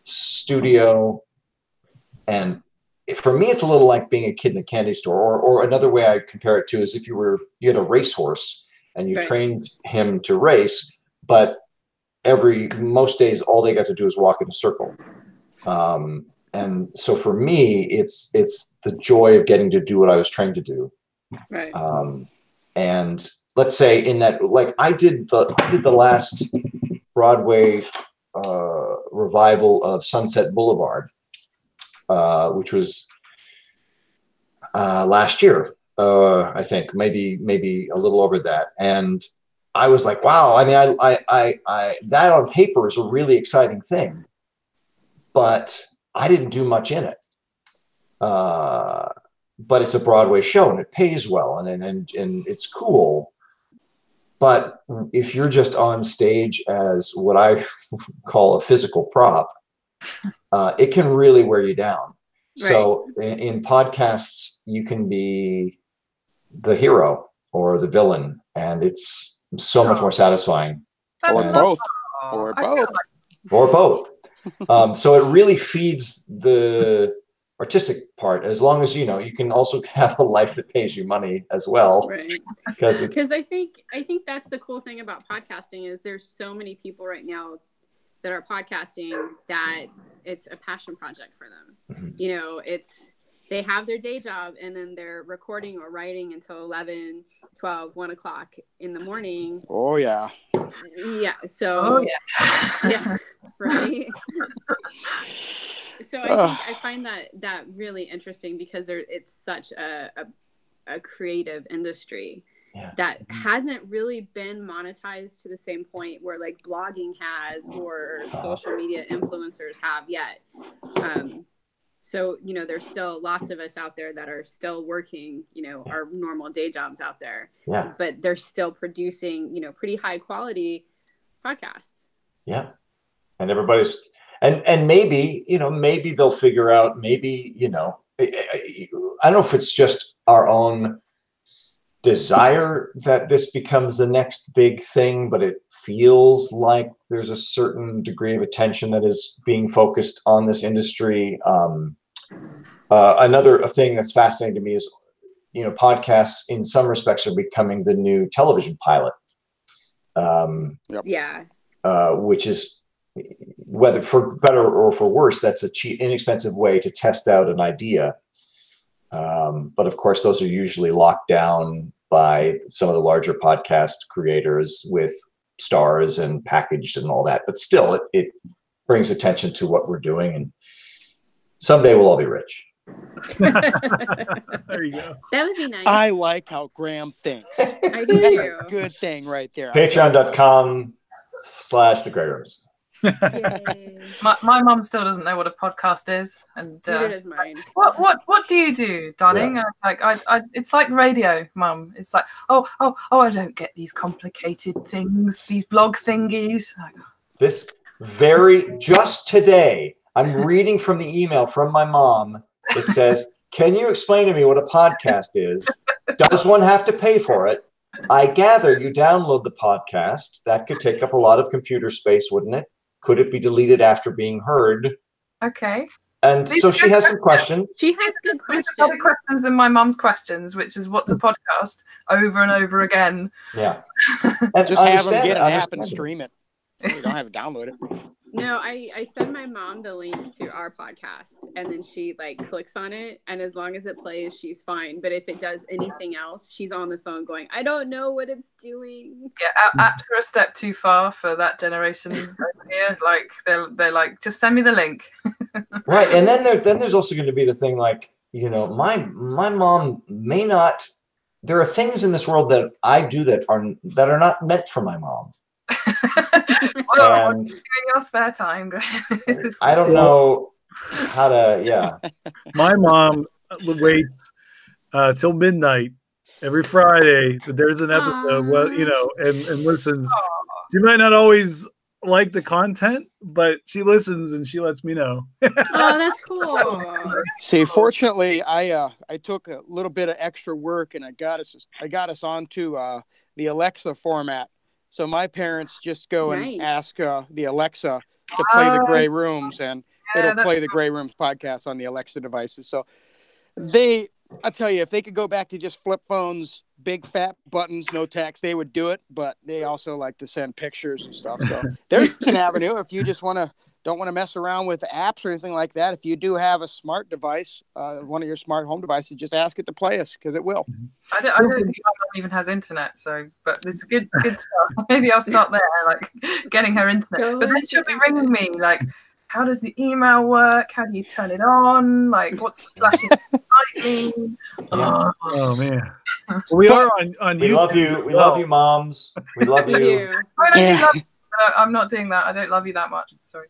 studio. And for me, it's a little like being a kid in a candy store, or another way I compare it to is if you had a racehorse and you trained him to race, but most days, all they got to do is walk in a circle. And so for me, it's the joy of getting to do what I was trained to do. Right. And let's say in that, like I did the last Broadway revival of Sunset Boulevard, which was last year, I think, maybe a little over that. And I was like, wow. I mean, I that on paper is a really exciting thing, but I didn't do much in it. But it's a Broadway show and it pays well and it's cool. But if you're just on stage as what I call a physical prop, it can really wear you down. Right. So in podcasts, you can be the hero or the villain, and it's so much more satisfying. Or both. Or both. So it really feeds the artistic part, as long as you can also have a life that pays you money as well. Right. Because I think that's the cool thing about podcasting is there's so many people right now that are podcasting that it's a passion project for them. You know, they have their day job and then they're recording or writing until 11, 12, 1 o'clock in the morning. Oh, yeah. Yeah. So, yeah, right. So I find that really interesting because it's such a creative industry that hasn't really been monetized to the same point where like blogging has or social media influencers have yet. So, you know, there's still lots of us out there that are still working, you know, our normal day jobs out there, but they're still producing, you know, pretty high quality podcasts. Yeah. And everybody's, and maybe, you know, maybe they'll figure out, maybe, you know, I don't know if it's just our own desire that this becomes the next big thing, but it feels like there's a certain degree of attention that is being focused on this industry. Another thing that's fascinating to me is, you know, podcasts in some respects are becoming the new television pilot. Which is, whether for better or for worse, that's a cheap, inexpensive way to test out an idea. But of course, those are usually locked down by some of the larger podcast creators with stars and packaged and all that. But still, it brings attention to what we're doing, and someday we'll all be rich. There you go. That would be nice. I like how Graham thinks. I do too. Good thing right there. Patreon.com/The Grey Rooms. My mom still doesn't know what a podcast is, and neither does mine. What do you do, darling? Yeah. I it's like radio, Mum. It's like oh, I don't get these complicated things, these blog thingies. This just today, I'm reading from the email from my mom. It says, "Can you explain to me what a podcast is? Does one have to pay for it? I gather you download the podcast. That could take up a lot of computer space, wouldn't it? Could it be deleted after being heard?" Okay. And so she has some questions. She has good questions. There's other questions than my mum's questions, which is what's a podcast over and over again. Yeah. And just have them get an app and stream it. You don't have to download it. No, I send my mom the link to our podcast and then she like clicks on it, and as long as it plays, she's fine. But if it does anything else, she's on the phone going, I don't know what it's doing. Yeah, apps are a step too far for that generation over here. Like they're like, just send me the link. Right. And then there's also going to be the thing like, you know, my mom may not, there are things in this world that I do that are not meant for my mom. What do you do in your spare time? I don't know how to. My mom waits till midnight every Friday that there's an episode. Well, you know, and listens. She might not always like the content, but she listens and she lets me know. Oh, that's cool. See, fortunately, I took a little bit of extra work and I got us onto the Alexa format. So my parents just go and ask the Alexa to play the Grey Rooms, and it'll play the Grey Rooms podcast on the Alexa devices. So I tell you, if they could go back to just flip phones, big fat buttons, no text, they would do it. But they also like to send pictures and stuff. So there's an avenue if you just don't want to mess around with apps or anything like that. If you do have a smart device, one of your smart home devices, just ask it to play us because it will. I don't think my mom even has internet, but it's good stuff. Maybe I'll start there, like getting her internet. But then she'll be ringing me like, how does the email work? How do you turn it on? Like, what's the flashing light mean? Oh man, we are on YouTube. We love you. We love you, moms. We love you. I'm not doing that. I don't love you that much. Sorry.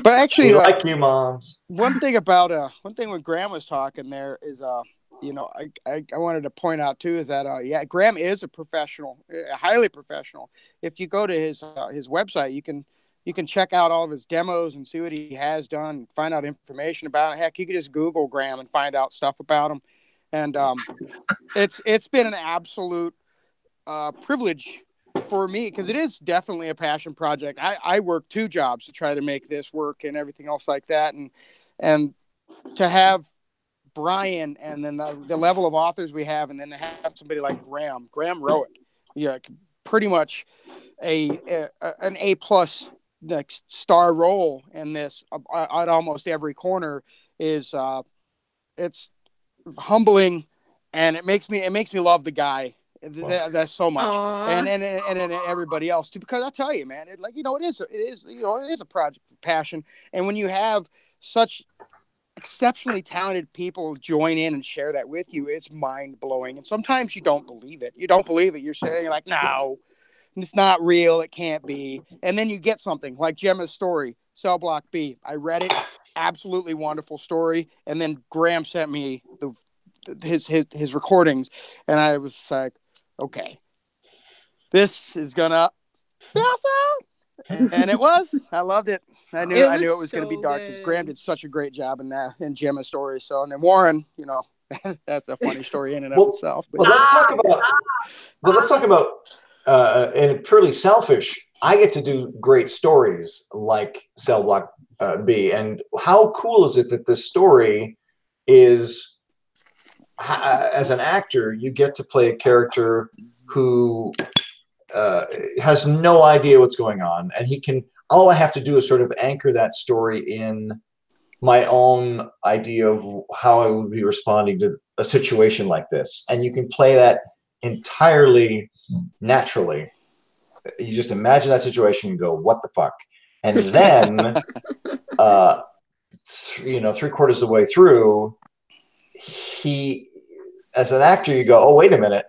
But actually, we like you, moms. One thing when Graham was talking there is, you know, I wanted to point out too is that Graham is a professional, highly professional. If you go to his website, you can check out all of his demos and see what he has done, find out information about it. Heck, you could just Google Graham and find out stuff about him. And it's been an absolute privilege for me because it is definitely a passion project. I work 2 jobs to try to make this work and everything else like that. And to have Brian and then the level of authors we have, and then to have somebody like Graham wrote it. Yeah, pretty much an A+ like star role in this at almost every corner is it's humbling, and it makes me love the guy. That's so much. And everybody else too, because I tell you, man, it is a project of passion. And when you have such exceptionally talented people join in and share that with you, it's mind blowing. And sometimes you don't believe it. You're saying like, no, it's not real. It can't be. And then you get something like Gemma's story, Cell Block B. I read it. Absolutely wonderful story. And then Graham sent me his recordings, and I was like, okay, this is gonna be awesome. And it was. I loved it. I knew it was going to be dark because Graham did such a great job in that, in Gemma's story. So, and then Warren, that's a funny story in and of itself. But let's talk about and purely selfish. I get to do great stories like Cell Block B, and how cool is it that this story is, as an actor, you get to play a character who has no idea what's going on, and all I have to do is sort of anchor that story in my own idea of how I would be responding to a situation like this. And you can play that entirely naturally. You just imagine that situation and go, what the fuck? And then, 3/4 of the way through, as an actor, you go, oh, wait a minute.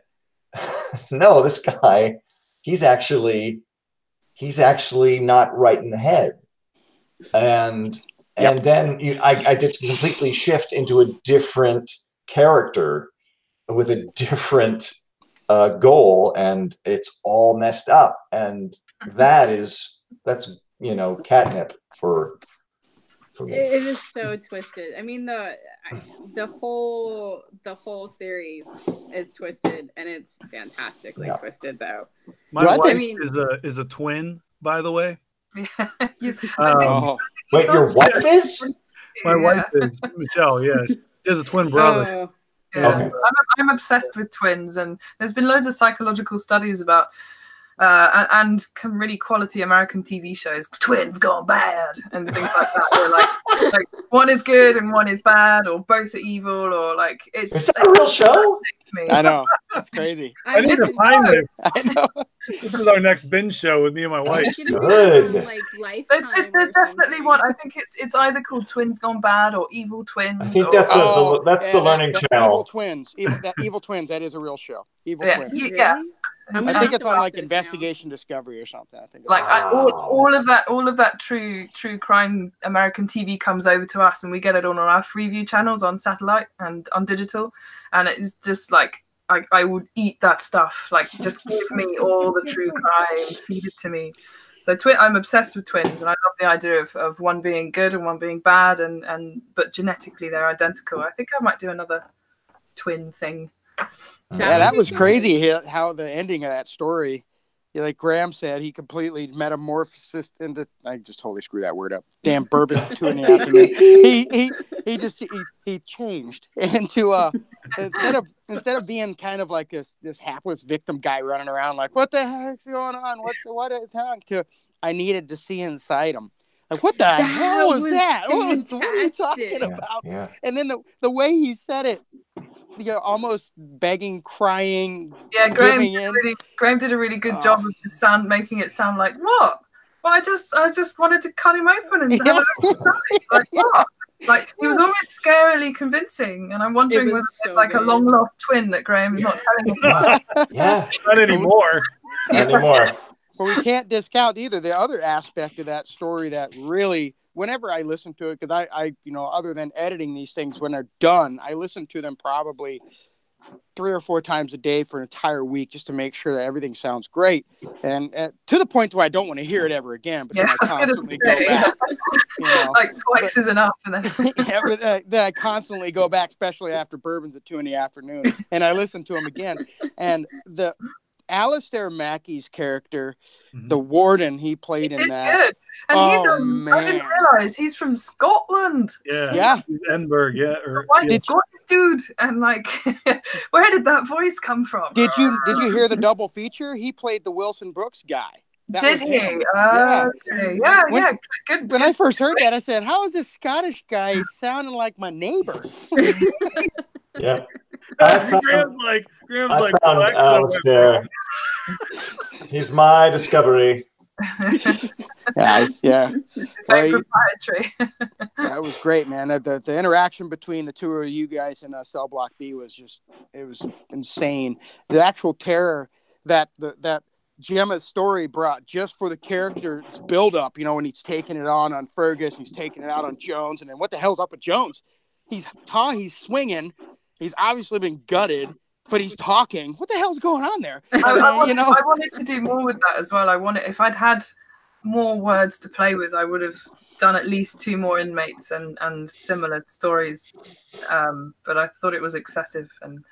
No, this guy, he's actually not right in the head. And then I did completely shift into a different character with a different goal, and it's all messed up. And that's catnip for me. It is so twisted. I mean, the whole series is twisted, and it's fantastically twisted, though. My wife is a twin, by the way. Wait, your wife is? My wife is Michelle. Yes, she has a twin brother. Oh. Yeah, Okay. I'm obsessed with twins, and there's been loads of psychological studies about and really quality American TV shows, twins gone bad and things like that. Where like one is good and one is bad, or both are evil, or like it's. Is that a real show? I know, that's crazy. I need to find this. I know. This is our next binge show with me and my wife. Good. There's definitely one. I think it's either called Twins Gone Bad or Evil Twins. I think that's the learning channel. Evil Twins. Evil Twins. That is a real show. Evil Twins. Yeah. I think it's on like Investigation Discovery or something. I think. All of that true crime American TV comes over to us, and we get it on our Freeview channels on satellite and on digital, and it's just like I would eat that stuff. Like, just give me all the true crime, feed it to me. So I'm obsessed with twins, and I love the idea of one being good and one being bad, but genetically they're identical. I think I might do another twin thing. Yeah, that was crazy how the ending of that story, like Graham said, he completely metamorphosed into, I just totally screwed that word up. Damn bourbon 2 in the afternoon. He changed into instead of being kind of like this hapless victim guy running around like, what the heck's going on? What is happening to? I needed to see inside him. Like, what the hell was that? What are you talking about? Yeah. And then the way he said it, almost begging, crying. Yeah, Graham did a really good job of just making it sound like, what? Well, I just wanted to cut him open and have a look inside. Like, what? Like, he was almost scarily convincing, and I'm wondering whether it's like a long lost twin that Graham is not telling us about. Yeah, Not anymore. not anymore. But we can't discount either the other aspect of that story that really, whenever I listen to it, because I other than editing these things, when they're done, I listen to them probably 3 or 4 times a day for an entire week just to make sure that everything sounds great. And to the point where I don't want to hear it ever again, but then I constantly go back. Like twice is enough. And then then I constantly go back, especially after bourbons at 2 in the afternoon, and I listen to them again. And Alistair Mackey's character, the warden, he played in that. Good. And I didn't realize he's from Scotland. Yeah. He's Edinburgh, Scottish dude. And like, where did that voice come from? Did you hear the double feature? He played the Wilson Brooks guy. Did he? Okay. Good. When I first heard that, I said, "How is this Scottish guy sounding like my neighbor?" Yeah. Graham's like Alistair. He's my discovery. Yeah. It's very proprietary. That was great, man. The interaction between the two of you guys in Cell Block B was insane. The actual terror that Gemma's story brought just for the character's build up, when he's taking it on Fergus, he's taking it out on Jones, and then what the hell's up with Jones? He's swinging. He's obviously been gutted, but he's talking. What the hell's going on there? I wanted to do more with that as well. If I'd had more words to play with, I would have done at least 2 more inmates and similar stories. But I thought it was excessive. And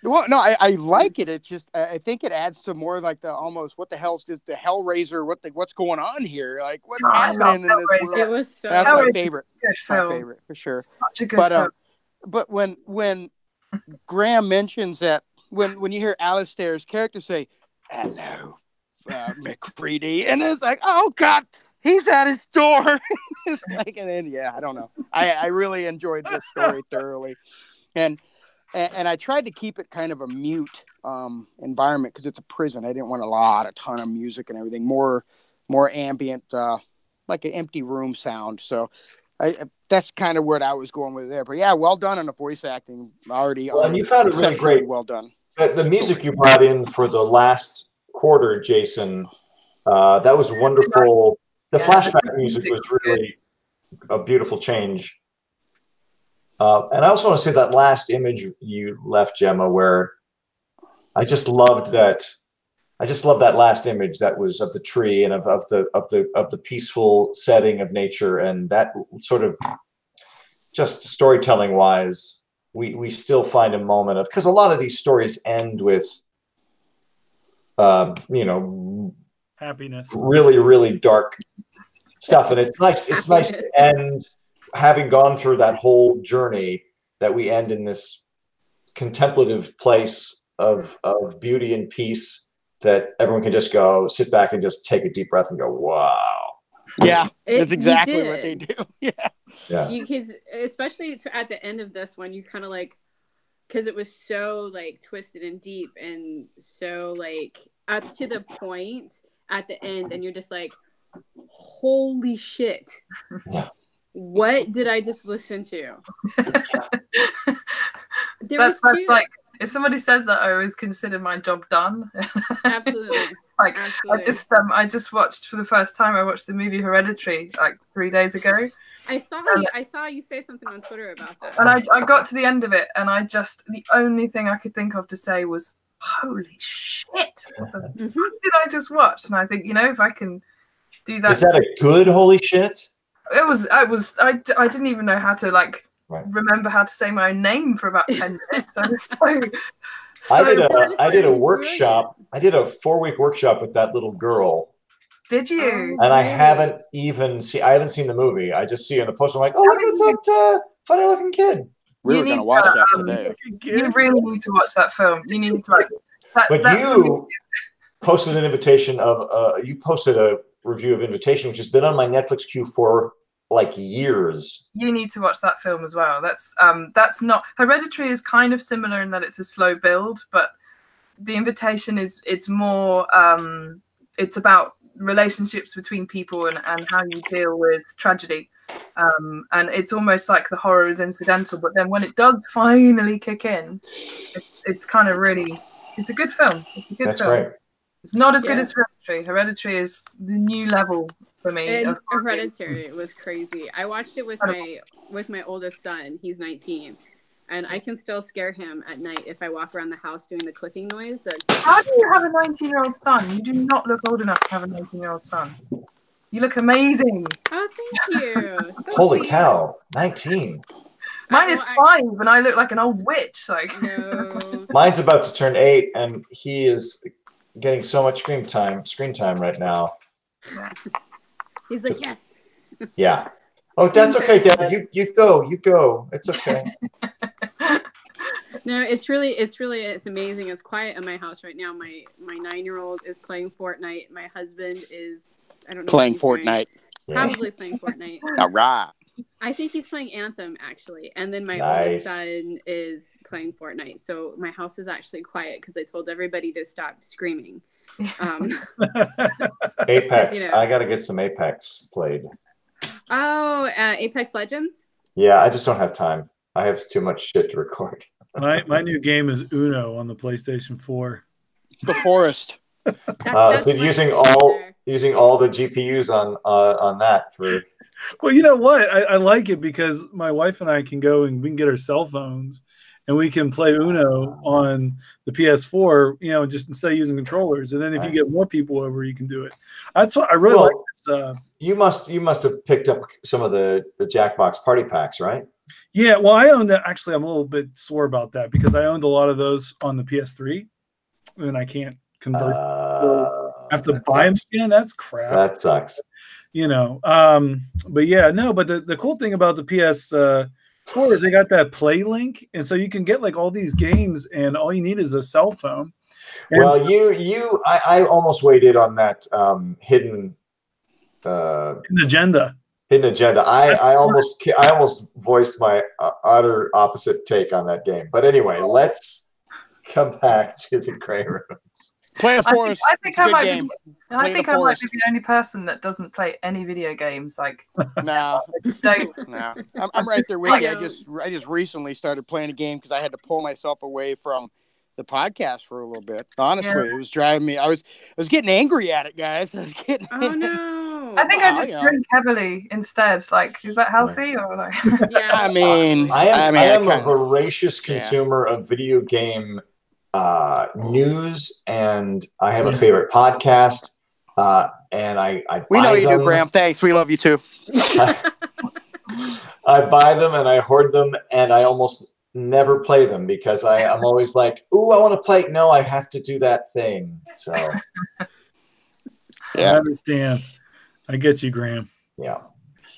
well, no, I like it. It's just I think it adds to more like the almost what the hell's just the Hellraiser. What's going on here? Like what's happening in this world? It was so. That's my favorite. Good my favorite for sure. Such a good film. But when Graham mentions that when you hear Alistair's character say "Hello, McCready," and it's like, oh God, he's at his door. It's like, and then I don't know. I really enjoyed this story thoroughly, and I tried to keep it kind of a mute environment because it's a prison. I didn't want a ton of music and everything. More ambient, like an empty room sound. So that's kind of where I was going with there. But yeah, well done on the voice acting already. Well, and you found it really great. Well done. The music you brought in for the last quarter, Jason, that was wonderful. The flashback music was really a beautiful change. And I also want to say that last image you left, Gemma, where I just loved that. I just love that last image that was of the tree and of the peaceful setting of nature, and that sort of just storytelling wise, we still find a moment of, because a lot of these stories end with happiness, really, really dark stuff, and it's nice to end having gone through that whole journey, that we end in this contemplative place of beauty and peace, that everyone can just go sit back and just take a deep breath and go, wow. Yeah, that's exactly what they do. Yeah. Because especially at the end of this one, you kind of like, because it was so like twisted and deep and so like up to the point at the end, and you're just like, holy shit. Yeah. What did I just listen to? That's like, if somebody says that, I always consider my job done. Absolutely. Absolutely. I just watched for the first time. I watched the movie Hereditary like 3 days ago. I saw you say something on Twitter about that. And I got to the end of it, and the only thing I could think of to say was, "Holy shit! What the fuck did I just watch?" And I think, if I can do that. Is that a good holy shit? I didn't even know how to remember how to say my own name for about 10 minutes. I was I did a workshop. I did a 4-week workshop with that little girl. Did you? And I haven't seen the movie. I just see her in the poster. I'm like, oh, look, it's that funny looking kid. We were going to watch that today. You really need to watch that film. You need to you posted an invitation you posted a review of Invitation, which has been on my Netflix queue for like years. You need to watch that film as well. That's not Hereditary is kind of similar in that it's a slow build, but The Invitation it's more it's about relationships between people and how you deal with tragedy. And it's almost like the horror is incidental, but then when it does finally kick in, it's kind of really, it's a good film. It's a good film. Right. It's not as good as Hereditary. Hereditary is the new level for me. And Hereditary was crazy. I watched it with my oldest son. He's 19. And I can still scare him at night if I walk around the house doing the clicking noise. How do you have a 19-year-old son? You do not look old enough to have a 19-year-old son. You look amazing. Oh, thank you. Holy cow, 19. Mine is 5, and I look like an old witch. No. Mine's about to turn 8, and he is getting so much screen time right now. He's like, yes. Yeah. Oh, that's okay, Dad. You go. It's okay. No, it's amazing. It's quiet in my house right now. My 9-year-old is playing Fortnite. My husband is, I don't know, playing Fortnite. Probably playing Fortnite. All right. I think he's playing Anthem actually, and then my Nice. oldest son is playing Fortnite. So my house is actually quiet because I told everybody to stop screaming. Apex. You know. I got to get some Apex played. Oh, Apex Legends? Yeah, I just don't have time. I have too much shit to record. My new game is Uno on the PlayStation 4. The Forest. That's so using all the GPUs on that for. Well, you know what? I like it because my wife and I can go and we can get our cell phones and we can play Uno on the PS4, you know, just instead of using controllers. And then if you get more people over, you can do it. That's what I really like this. You must have picked up some of the Jackbox party packs, right? Yeah, well, I own that. Actually, I'm a little bit sore about that because I owned a lot of those on the PS3 and I can't convert. I have to buy them again. That's crap. That sucks. You know, but yeah, no, but the cool thing about the PS4 is they got that play link, and so you can get like all these games, and all you need is a cell phone. And well, I almost waited on that hidden agenda. Hidden agenda. I almost voiced my utter opposite take on that game. But anyway, let's come back to the Grey Rooms. Play a Forest. I think I might be the only person that doesn't play any video games. Like, no, don't. No, I'm right there with you. I just recently started playing a game because I had to pull myself away from the podcast for a little bit. Honestly, it was driving me. I was getting angry at it, guys. I was getting. Oh no! I think I just drink heavily instead. Like, is that healthy or like? Yeah. I mean, I am a voracious consumer of video game news, and I have a favorite podcast. And I we know you them. do, Graham. Thanks. We love you too. I buy them and I hoard them, and I almost never play them because I'm always like, ooh, I want to play. No, I have to do that thing. So I understand. I get you, Graham. Yeah.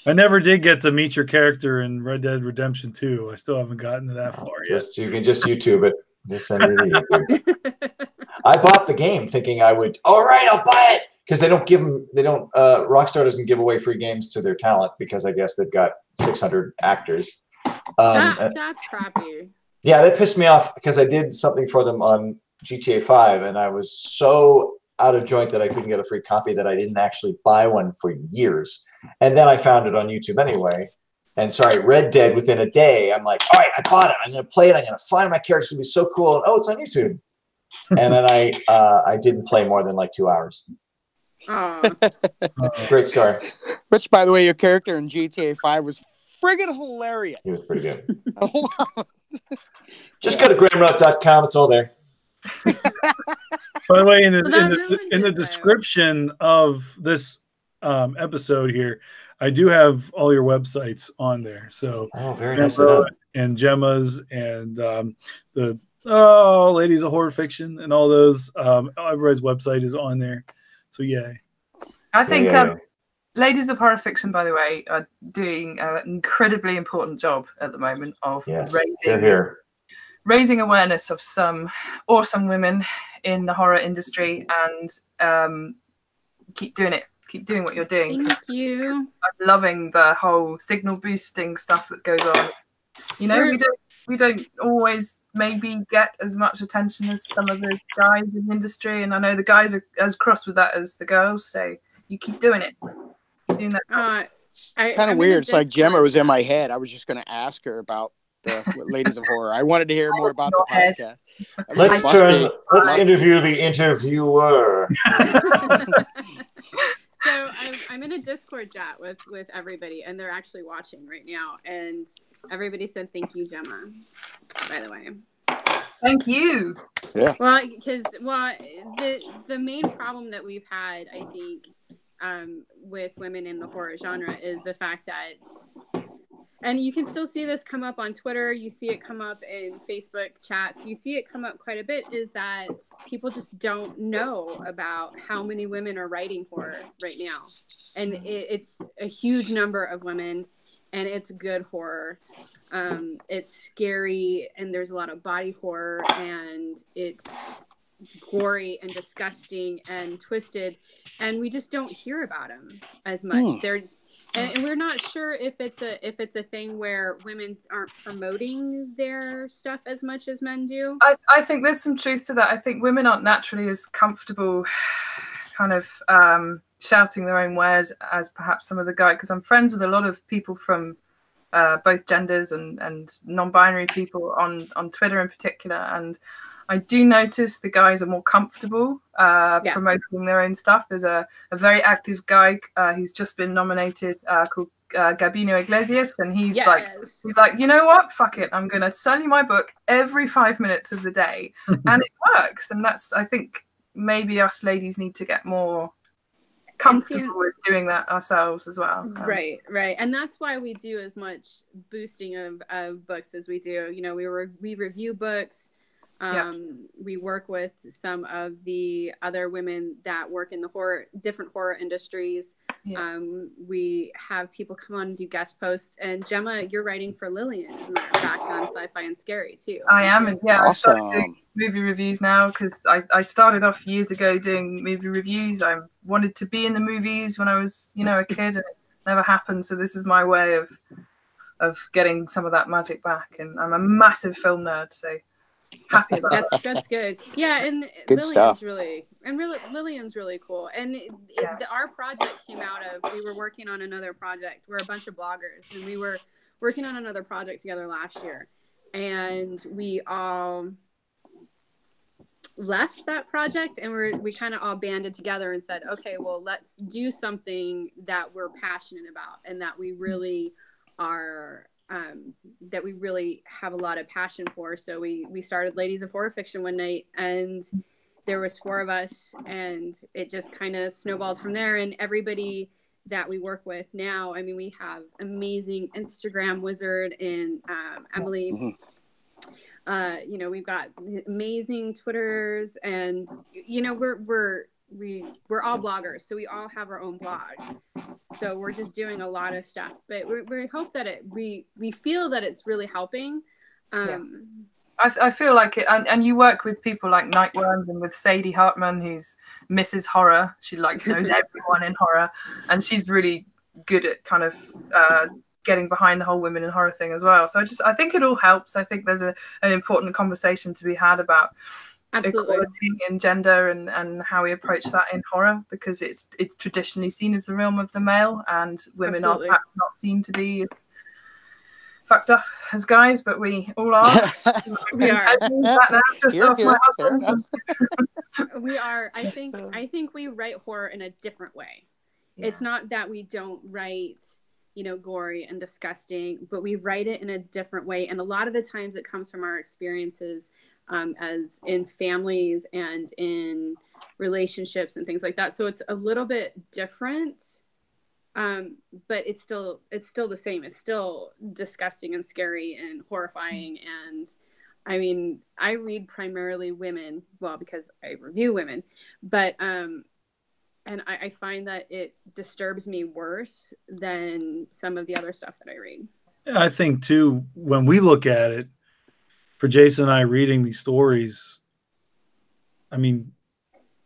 I never did get to meet your character in Red Dead Redemption 2. I still haven't gotten to that far yet. You can just YouTube it. Just send me the YouTube. I bought the game thinking I would. All right, I'll buy it because they don't give them. They don't. Rockstar doesn't give away free games to their talent because I guess they've got 600 actors. That's crappy. Yeah, that pissed me off because I did something for them on GTA 5, and I was so out of joint that I couldn't get a free copy that I didn't actually buy one for years. And then I found it on YouTube anyway. And sorry, Red Dead within a day, I'm like, all right, I bought it. I'm going to play it. I'm going to find my character. It's going to be so cool. And, oh, it's on YouTube. And then I didn't play more than like 2 hours. Great story. Which, by the way, your character in GTA 5 was friggin' hilarious. He was pretty good. Just go to grahamrock.com. It's all there. By the way, in the description of this episode here, I do have all your websites on there. So, very nice. And Gemma's and the Ladies of Horror Fiction and all those. Everybody's website is on there. So, yay. I think Ladies of Horror Fiction, by the way, are doing an incredibly important job at the moment of raising awareness of some awesome women in the horror industry, and keep doing it. Keep doing what you're doing. Thank you. I'm loving the whole signal boosting stuff that goes on. You know, we don't always maybe get as much attention as some of the guys in the industry, and I know the guys are as cross with that as the girls. So you keep doing it. Doing that. It's kind of weird. It's like Gemma was in my head. I was just going to ask her about the Ladies of Horror. I wanted to hear more about the podcast. Let's interview the interviewer. So I'm in a Discord chat with everybody, and they're actually watching right now. And everybody said thank you, Gemma. By the way, thank you. Yeah. Well, because the main problem that we've had, I think, with women in the horror genre is the fact that And you can still see this come up on Twitter. You see it come up in Facebook chats. You see it come up quite a bit, is that people just don't know about how many women are writing horror right now. And it's a huge number of women, and it's good horror. It's scary, and there's a lot of body horror, and it's gory and disgusting and twisted. And we just don't hear about them as much. And we're not sure if it's a thing where women aren't promoting their stuff as much as men do. I think there's some truth to that. I think women aren't naturally as comfortable kind of shouting their own wares as perhaps some of the guys, because I'm friends with a lot of people from both genders and non-binary people on Twitter in particular, and I do notice the guys are more comfortable promoting their own stuff. There's a very active guy who's just been nominated called Gabino Iglesias, and he's like, you know what? Fuck it, I'm going to sell you my book every 5 minutes of the day, and it works. And that's, I think, maybe us ladies need to get more comfortable with doing that ourselves as well. Right. And that's why we do as much boosting of books as we do. You know, we review books. We work with some of the other women that work in the different horror industries. We have people come on and do guest posts. And Gemma, you're writing for Lillian, as a matter of fact, on Sci-Fi and Scary too. I am, and awesome. I started doing movie reviews now because I started off years ago doing movie reviews. I wanted to be in the movies when I was, a kid, and it never happened. So this is my way of getting some of that magic back. And I'm a massive film nerd, so happy about that. That's good. Yeah, and good stuff. Lillian's really cool. And our project came out of, we were working on another project. We're a bunch of bloggers, and we were working on another project together last year, and we all left that project, and we kind of all banded together and said, okay, well, let's do something that we're passionate about and that we really are that we really have a lot of passion for. So we started Ladies of Horror Fiction one night, and there was 4 of us, and it just kind of snowballed from there. And everybody that we work with now, I mean, we have amazing Instagram wizard in Emily. Mm-hmm. We've got amazing Twitters, and we're all bloggers, so we all have our own blogs. So we're just doing a lot of stuff, but we hope that we feel that it's really helping. I feel like it, and you work with people like Nightworms and with Sadie Hartman, who's Mrs. Horror. She knows everyone in horror, and she's really good at kind of getting behind the whole women in horror thing as well. So I think it all helps. I think there's an important conversation to be had about equality and gender and how we approach that in horror, because it's traditionally seen as the realm of the male, and women are perhaps not seen to be as fucked up as guys, but we all are. We are. That now. Just ask my husband. We are. I think we write horror in a different way. It's not that we don't write, gory and disgusting, but we write it in a different way. And a lot of the times it comes from our experiences as in families and in relationships and things like that. So it's a little bit different, but it's still the same. It's still disgusting and scary and horrifying. And I mean, I read primarily women, well, because I review women, but and I find that it disturbs me worse than some of the other stuff that I read. I think too, when we look at it, for Jason and I reading these stories, I mean,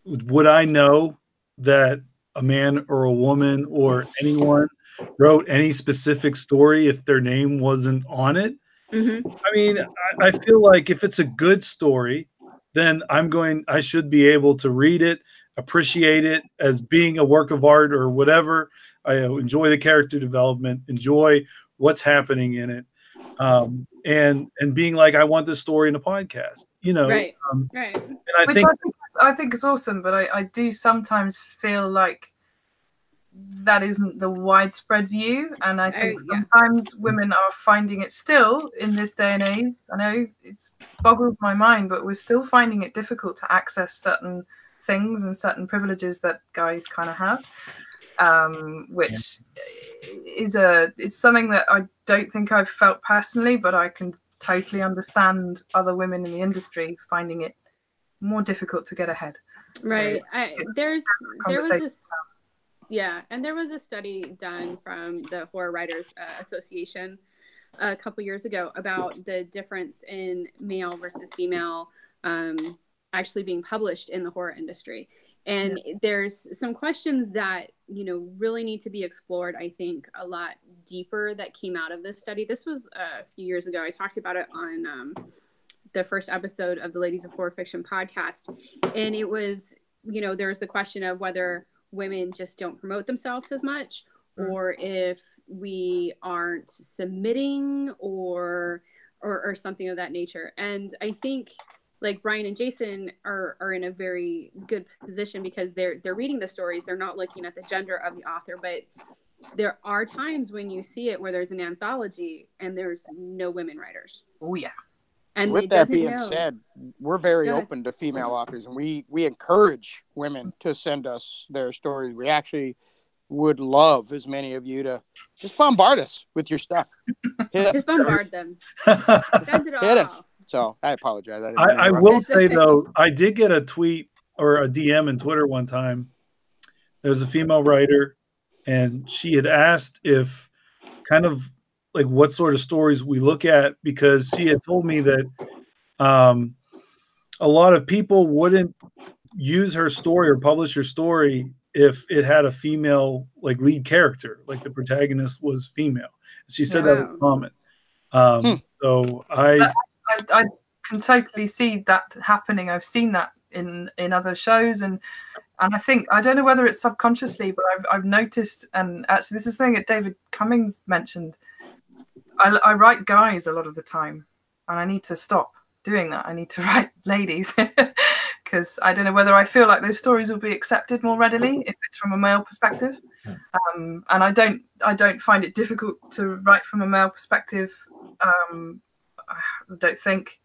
would I know that a man or a woman or anyone wrote any specific story if their name wasn't on it? Mm-hmm. I mean, I feel like if it's a good story, then I should be able to read it, appreciate it as being a work of art or whatever. I enjoy the character development, enjoy what's happening in it. And being like, I want this story in a podcast, Right. Right. And I think is awesome, but I do sometimes feel like that isn't the widespread view, and I think sometimes women are finding it still in this day and age. I know it boggles my mind, but we're still finding it difficult to access certain things and certain privileges that guys kind of have. which is something that I don't think I've felt personally, but I can totally understand other women in the industry finding it more difficult to get ahead. Right. So there was a study done from the Horror Writers Association a couple years ago about the difference in male versus female actually being published in the horror industry. And there's some questions that, really need to be explored, I think, a lot deeper that came out of this study. This was a few years ago. I talked about it on the first episode of the Ladies of Horror Fiction podcast. And it was, there was the question of whether women just don't promote themselves as much, or if we aren't submitting or something of that nature. And I think like Brian and Jason are in a very good position because they're reading the stories. They're not looking at the gender of the author, but there are times when you see it where there's an anthology and there's no women writers. Oh yeah. And with that being said, we're very open to female authors, and we encourage women to send us their stories. We actually would love as many of you to just bombard us with your stuff. Just bombard them. Send it all. Hit us. So I apologize. I will say though, I did get a tweet or a DM in Twitter one time. There's a female writer, and she had asked if kind of like what sort of stories we look at, because she had told me that a lot of people wouldn't use her story or publish her story if it had a female like lead character, like the protagonist was female. She said that was common. So I can totally see that happening. I've seen that in other shows, and I think, I don't know whether it's subconsciously, but I've noticed, and actually this is the thing that David Cummings mentioned. I write guys a lot of the time, and I need to stop doing that. I need to write ladies because I don't know whether I feel like those stories will be accepted more readily if it's from a male perspective. And I don't find it difficult to write from a male perspective. I don't think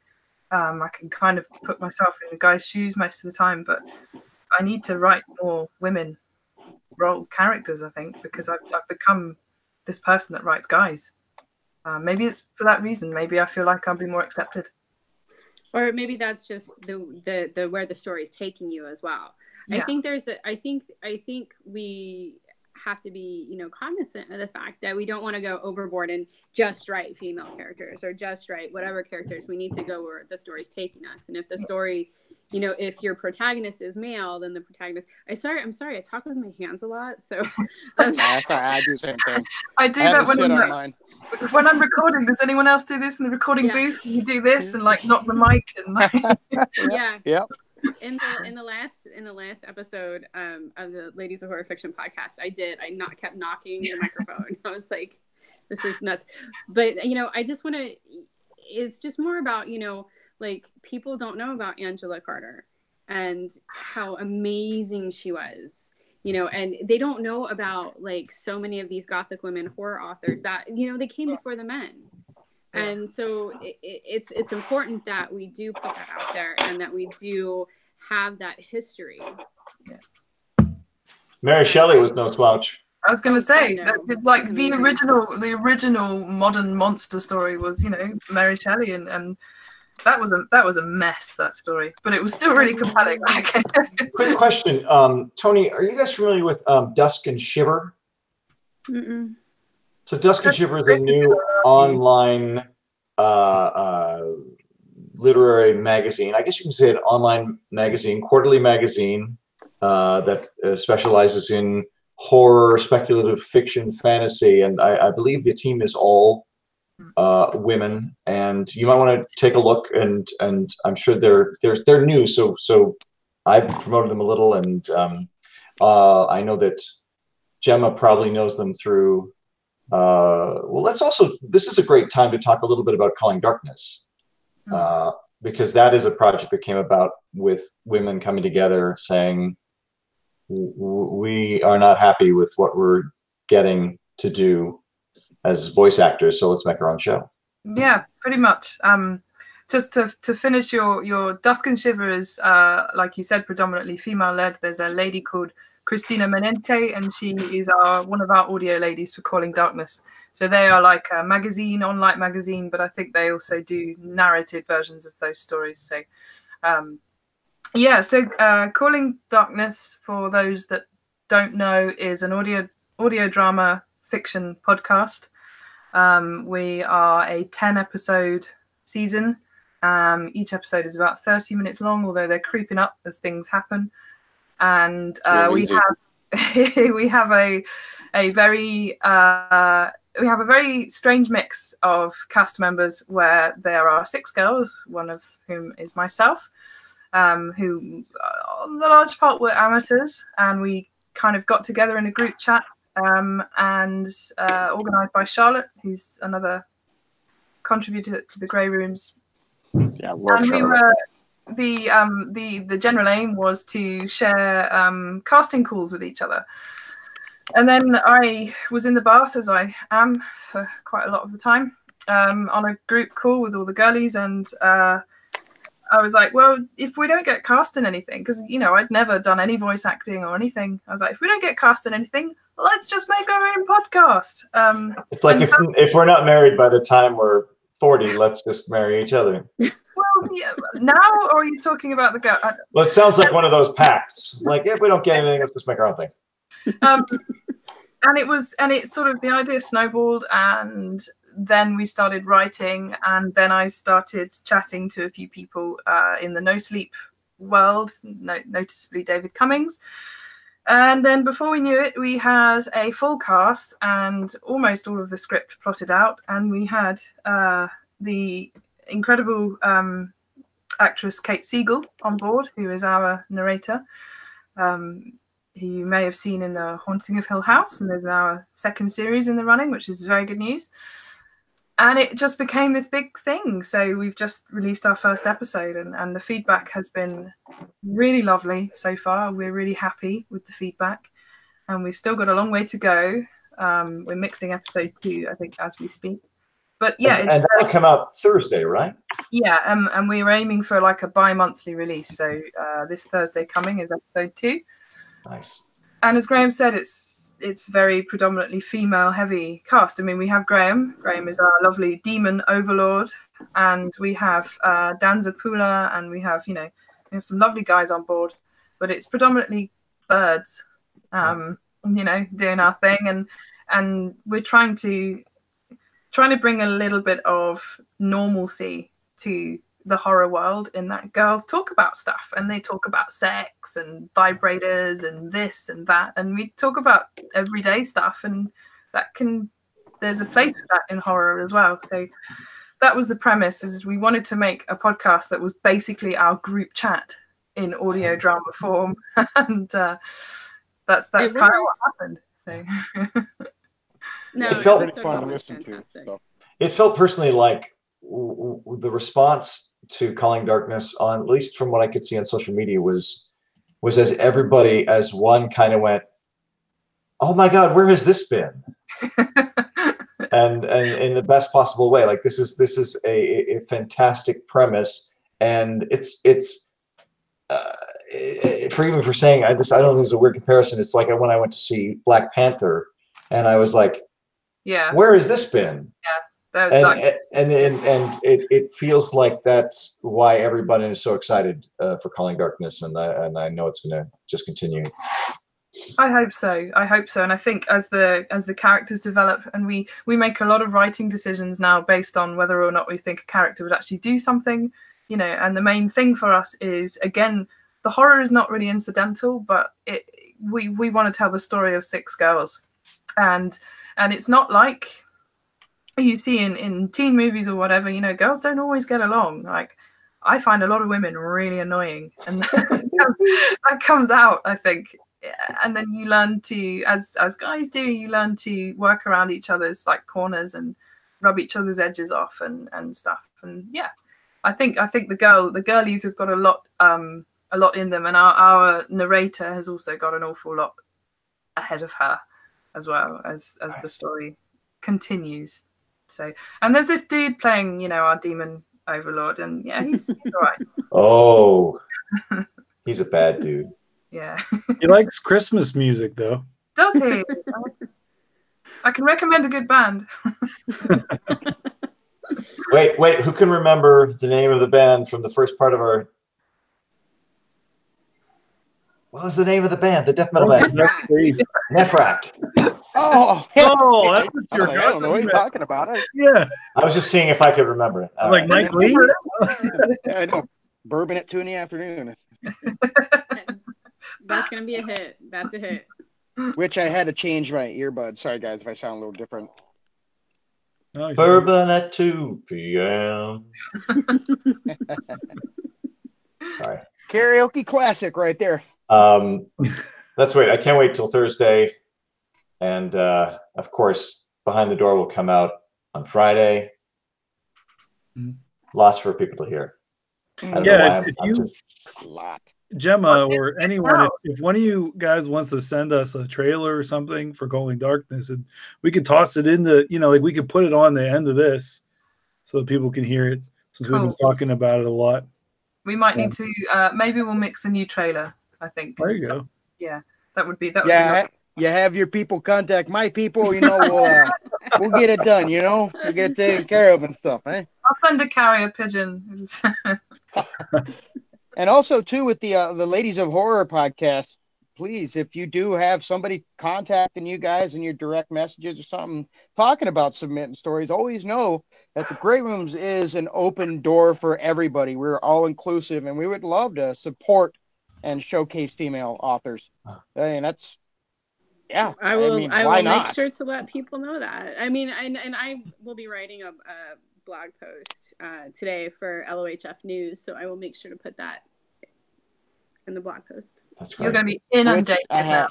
I can kind of put myself in the guy's shoes most of the time, but I need to write more women role characters, I think, because I've become this person that writes guys. Maybe it's for that reason. Maybe I feel like I'll be more accepted. Or maybe that's just the where the story is taking you as well. Yeah. I think we have to be, cognizant of the fact that we don't want to go overboard and just write female characters or just write whatever characters. We need to go where the story's taking us. And if the story, if your protagonist is male, then the protagonist. I'm sorry, I talk with my hands a lot. So that's all right. I do the same thing. I do that when I'm recording. Does anyone else do this in the recording booth? You do this and like knock the mic and yeah. Yep. In the last episode of the Ladies of Horror Fiction podcast, I kept knocking the microphone. I was like, this is nuts. But I just want to. It's just more about like people don't know about Angela Carter and how amazing she was. And they don't know about like so many of these Gothic women horror authors that they came before the men. And so it's important that we do put that out there and that we do have that history. Mary Shelley was no slouch. I was going to say, like the original modern monster story was, Mary Shelley, and that was a mess, that story, but it was still really compelling. Quick question, Toni, are you guys familiar with Dusk and Shiver? Mm-mm. So Dusk and Shiver is a new online literary magazine. I guess you can say an online magazine, quarterly magazine that specializes in horror, speculative fiction, fantasy, and I believe the team is all women. And you might want to take a look. And I'm sure they're new, so I promoted them a little, and I know that Gemma probably knows them through. This is a great time to talk a little bit about Calling Darkness, because that is a project that came about with women coming together saying, we are not happy with what we're getting to do as voice actors, so let's make our own show. Yeah, pretty much. Just to finish your Dusk and Shiver is, like you said, predominantly female led. There's a lady called Christina Menente, and she is one of our audio ladies for Calling Darkness. So they are like a magazine, online magazine, but I think they also do narrated versions of those stories. So Calling Darkness, for those that don't know, is an audio drama fiction podcast. We are a 10-episode season. Each episode is about 30 minutes long, although they're creeping up as things happen. And we have a very strange mix of cast members, where there are 6 girls, one of whom is myself, who on the large part were amateurs, and we kind of got together in a group chat, and organised by Charlotte, who's another contributor to the Grey Rooms. Yeah, love and Charlotte. we were the general aim was to share casting calls with each other. And then I was in the bath, as I am for quite a lot of the time, on a group call with all the girlies, and I was like, well, if we don't get cast in anything, because, you know, I'd never done any voice acting or anything. I was like, if we don't get cast in anything, let's just make our own podcast. It's like if we're not married by the time we're 40, let's just marry each other. Well, yeah, now, or are you talking about the girl? Well, it sounds like one of those pacts. Like, if we don't get anything, let's just make our own thing. And it sort of, the idea snowballed, and then we started writing, and then I started chatting to a few people in the No Sleep world, noticeably David Cummings. And then before we knew it, we had a full cast and almost all of the script plotted out, and we had the incredible actress Kate Siegel on board, who is our narrator, who you may have seen in The Haunting of Hill House, and there's our 2nd series in the running, which is very good news. And it just became this big thing. So we've just released our 1st episode, and the feedback has been really lovely so far. We're really happy with the feedback, and we've still got a long way to go. We're mixing episode 2, I think, as we speak. But yeah, and that'll come out Thursday, right? Yeah, and we were aiming for like a bi-monthly release. So this Thursday coming is episode 2. Nice. And as Graham said, it's very predominantly female-heavy cast. I mean, we have Graham. Graham is our lovely demon overlord, and we have Dan Zapula, and we have some lovely guys on board. But it's predominantly birds, doing our thing, and we're trying to bring a little bit of normalcy to the horror world, in that girls talk about stuff, and they talk about sex and vibrators and this and that, and we talk about everyday stuff, and there's a place for that in horror as well. So that was the premise, is we wanted to make a podcast that was basically our group chat in audio drama form, and that's kind of what happened. So no, it felt episode fun to 1 was listen fantastic. to. It felt personally like the response to Calling Darkness, on at least from what I could see on social media, was as everybody as one kind of went, "Oh my God, where has this been?" and in the best possible way. Like, this is a fantastic premise, and it's for saying I don't think it's a weird comparison. It's like when I went to see Black Panther, and I was like, yeah, where has this been? Yeah. And it feels like that's why everybody is so excited for Calling Darkness, and I know it's going to just continue. I hope so, and I think as the characters develop, and we make a lot of writing decisions now based on whether or not we think a character would actually do something, and the main thing for us is, again, the horror is not really incidental, but we want to tell the story of 6 girls, and it's not like you see in teen movies or whatever, girls don't always get along. Like, I find a lot of women really annoying, and that comes out, I think. And then you learn to, as guys do, you learn to work around each other's like corners and rub each other's edges off and stuff. And yeah, I think the girlies have got a lot in them, and our narrator has also got an awful lot ahead of her as well as the story continues. So, and there's this dude playing, our demon overlord, and yeah, he's all right. Oh, he's a bad dude. Yeah. He likes Christmas music, though. Does he? I can recommend a good band. Wait. Who can remember the name of the band from the first part of our? What was the name of the band? The death metal band. Nephrak. Oh, that's what I don't know what you're talking about. Yeah. I was just seeing if I could remember it. Like Mike Lee? I know. Bourbon at 2 in the afternoon. That's going to be a hit. That's a hit. Which I had to change my earbuds. Sorry, guys, if I sound a little different. Oh, Bourbon at 2 p.m. Sorry. Karaoke classic right there. Let's wait. I can't wait till Thursday. And of course, Behind the Door will come out on Friday. Lots for people to hear. Yeah, if you, Gemma or anyone, if one of you guys wants to send us a trailer or something for Calling Darkness, and we could toss it into, like we could put it on the end of this so that people can hear it, since we've been talking about it a lot. We might need to, maybe we'll mix a new trailer, I think. There you go. Yeah, that would be. You have your people contact my people, we'll get it done, we'll get it taken care of and stuff, eh? I'll send a carrier pigeon. And also, too, with the Ladies of Horror podcast, please, if you do have somebody contacting you guys in your direct messages or something, talking about submitting stories, always know that the Grey Rooms is an open door for everybody. We're all inclusive, and we would love to support and showcase female authors. That's... Yeah, I will make sure to let people know that. I mean, and I will be writing a blog post today for LOHF News, so I will make sure to put that in the blog post. You're going to be inundated now.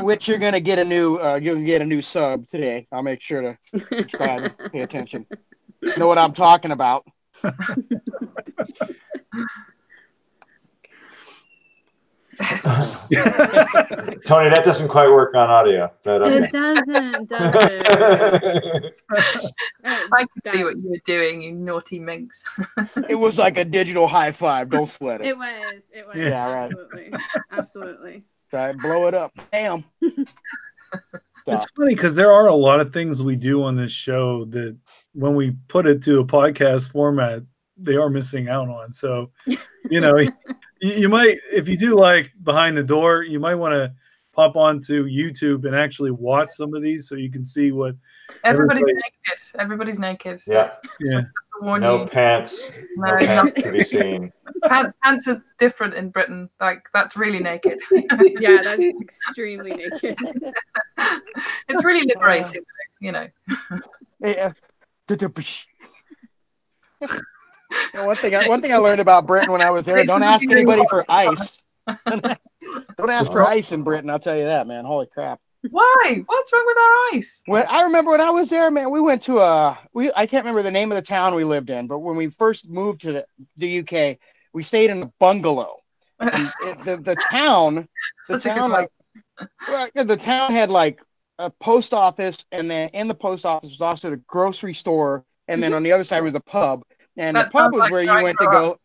Which you're going to get a new sub today. I'll make sure to subscribe and pay attention. Know what I'm talking about. Tony, that doesn't quite work on audio. It doesn't, does it? I can see what you were doing, you naughty minx. It was like a digital high five. Don't sweat it. It was. Yeah, absolutely. Right. Absolutely. Try to blow it up. Damn. It's funny because there are a lot of things we do on this show that when we put it to a podcast format, they are missing out on. So, you might, if you do like Behind the Door, you might want to pop onto YouTube and actually watch some of these so you can see what everybody's naked. Everybody's naked. Yeah. Just to warn no you. Pants. No pants to be seen. Pants is different in Britain. Like that's really naked. Yeah, that's extremely naked. It's really liberating, Yeah. One thing I learned about Britain when I was there: don't ask anybody for ice. Don't ask for ice in Britain. I'll tell you that, man. Holy crap! Why? What's wrong with our ice? Well, I remember when I was there, man. We went to I can't remember the name of the town we lived in, but when we first moved to the UK, we stayed in a bungalow. The town had like a post office, and then in the post office was also the grocery store, and then on the other side was a pub. And the pub was where you went to go.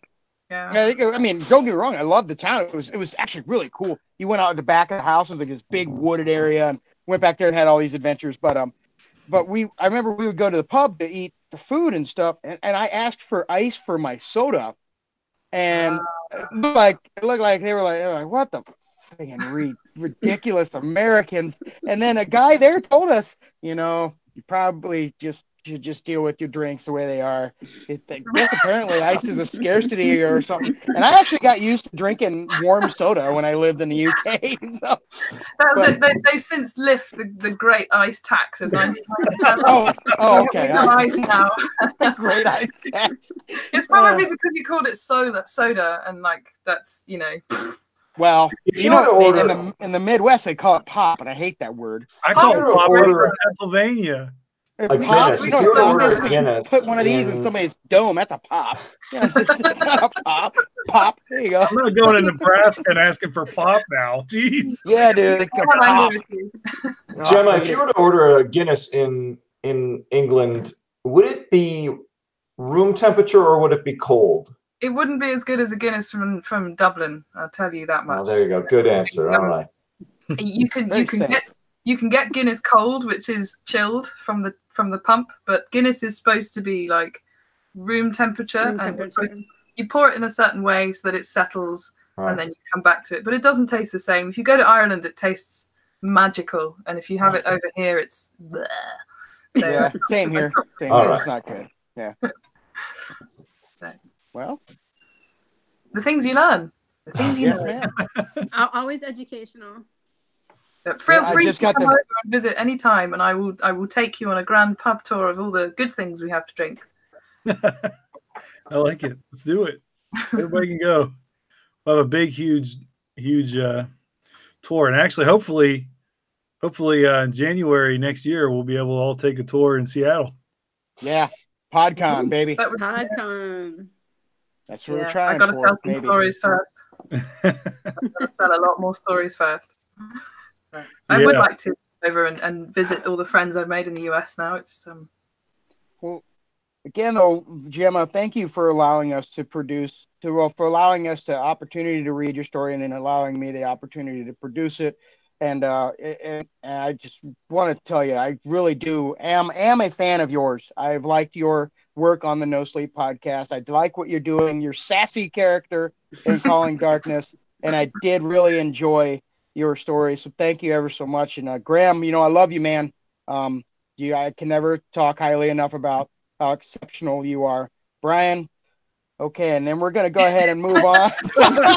Yeah. I mean, don't get me wrong. I love the town. It was actually really cool. You went out the back of the house. It was like this big wooded area, and went back there and had all these adventures. But I remember we would go to the pub to eat the food and stuff, and I asked for ice for my soda, and it looked like they were like what the freaking ridiculous Americans. And then a guy there told us, you probably should just deal with your drinks the way they are. I guess apparently ice is a scarcity or something. And I actually got used to drinking warm soda when I lived in the UK. So, they since lift the great ice tax of 1997. Oh, okay. Ice now. Great ice tax. It's probably because you called it soda, and like that's Well, in the Midwest they call it pop, and I hate that word. I call it pop in Pennsylvania. Guinness. If you order Guinness, put one of these in somebody's dome, that's a pop. Yeah, it's not a pop. Pop. There you go. I'm not going to Nebraska and asking for pop now. Jeez. Yeah, dude. Pop. Gemma, if you were to order a Guinness in England, would it be room temperature or would it be cold? It wouldn't be as good as a Guinness from Dublin. I'll tell you that much. Oh, there you go. Good answer. All right. You can get Guinness cold, which is chilled from the pump, but Guinness is supposed to be like room temperature, you pour it in a certain way so that it settles, and then you come back to it. But it doesn't taste the same. If you go to Ireland, it tastes magical, and if you have it over here, it's bleh. So, yeah, same here. It's not good. Yeah. Well, the things you learn. The things you learn. Always educational. Feel free to come over and visit anytime, and I will take you on a grand pub tour of all the good things we have to drink. I like it. Let's do it. Everybody can go. We'll have a big, huge tour, and actually, hopefully, in January next year, we'll be able to all take a tour in Seattle. Yeah, PodCon, baby. PodCon. That's what we're trying. I got to sell some stories first. I got to sell a lot more stories first. I would like to go over and visit all the friends I've made in the US now. It's Well, again, though, Gemma, thank you for allowing us to for allowing us the opportunity to read your story and then allowing me the opportunity to produce it. And I just want to tell you, I really am a fan of yours. I've liked your work on the No Sleep podcast. I like what you're doing, your sassy character in Calling Darkness, and I did really enjoy your story. So thank you ever so much. And Graham, I love you, man. I can never talk highly enough about how exceptional you are. Brian, okay, and then we're gonna go ahead and move on. Brian.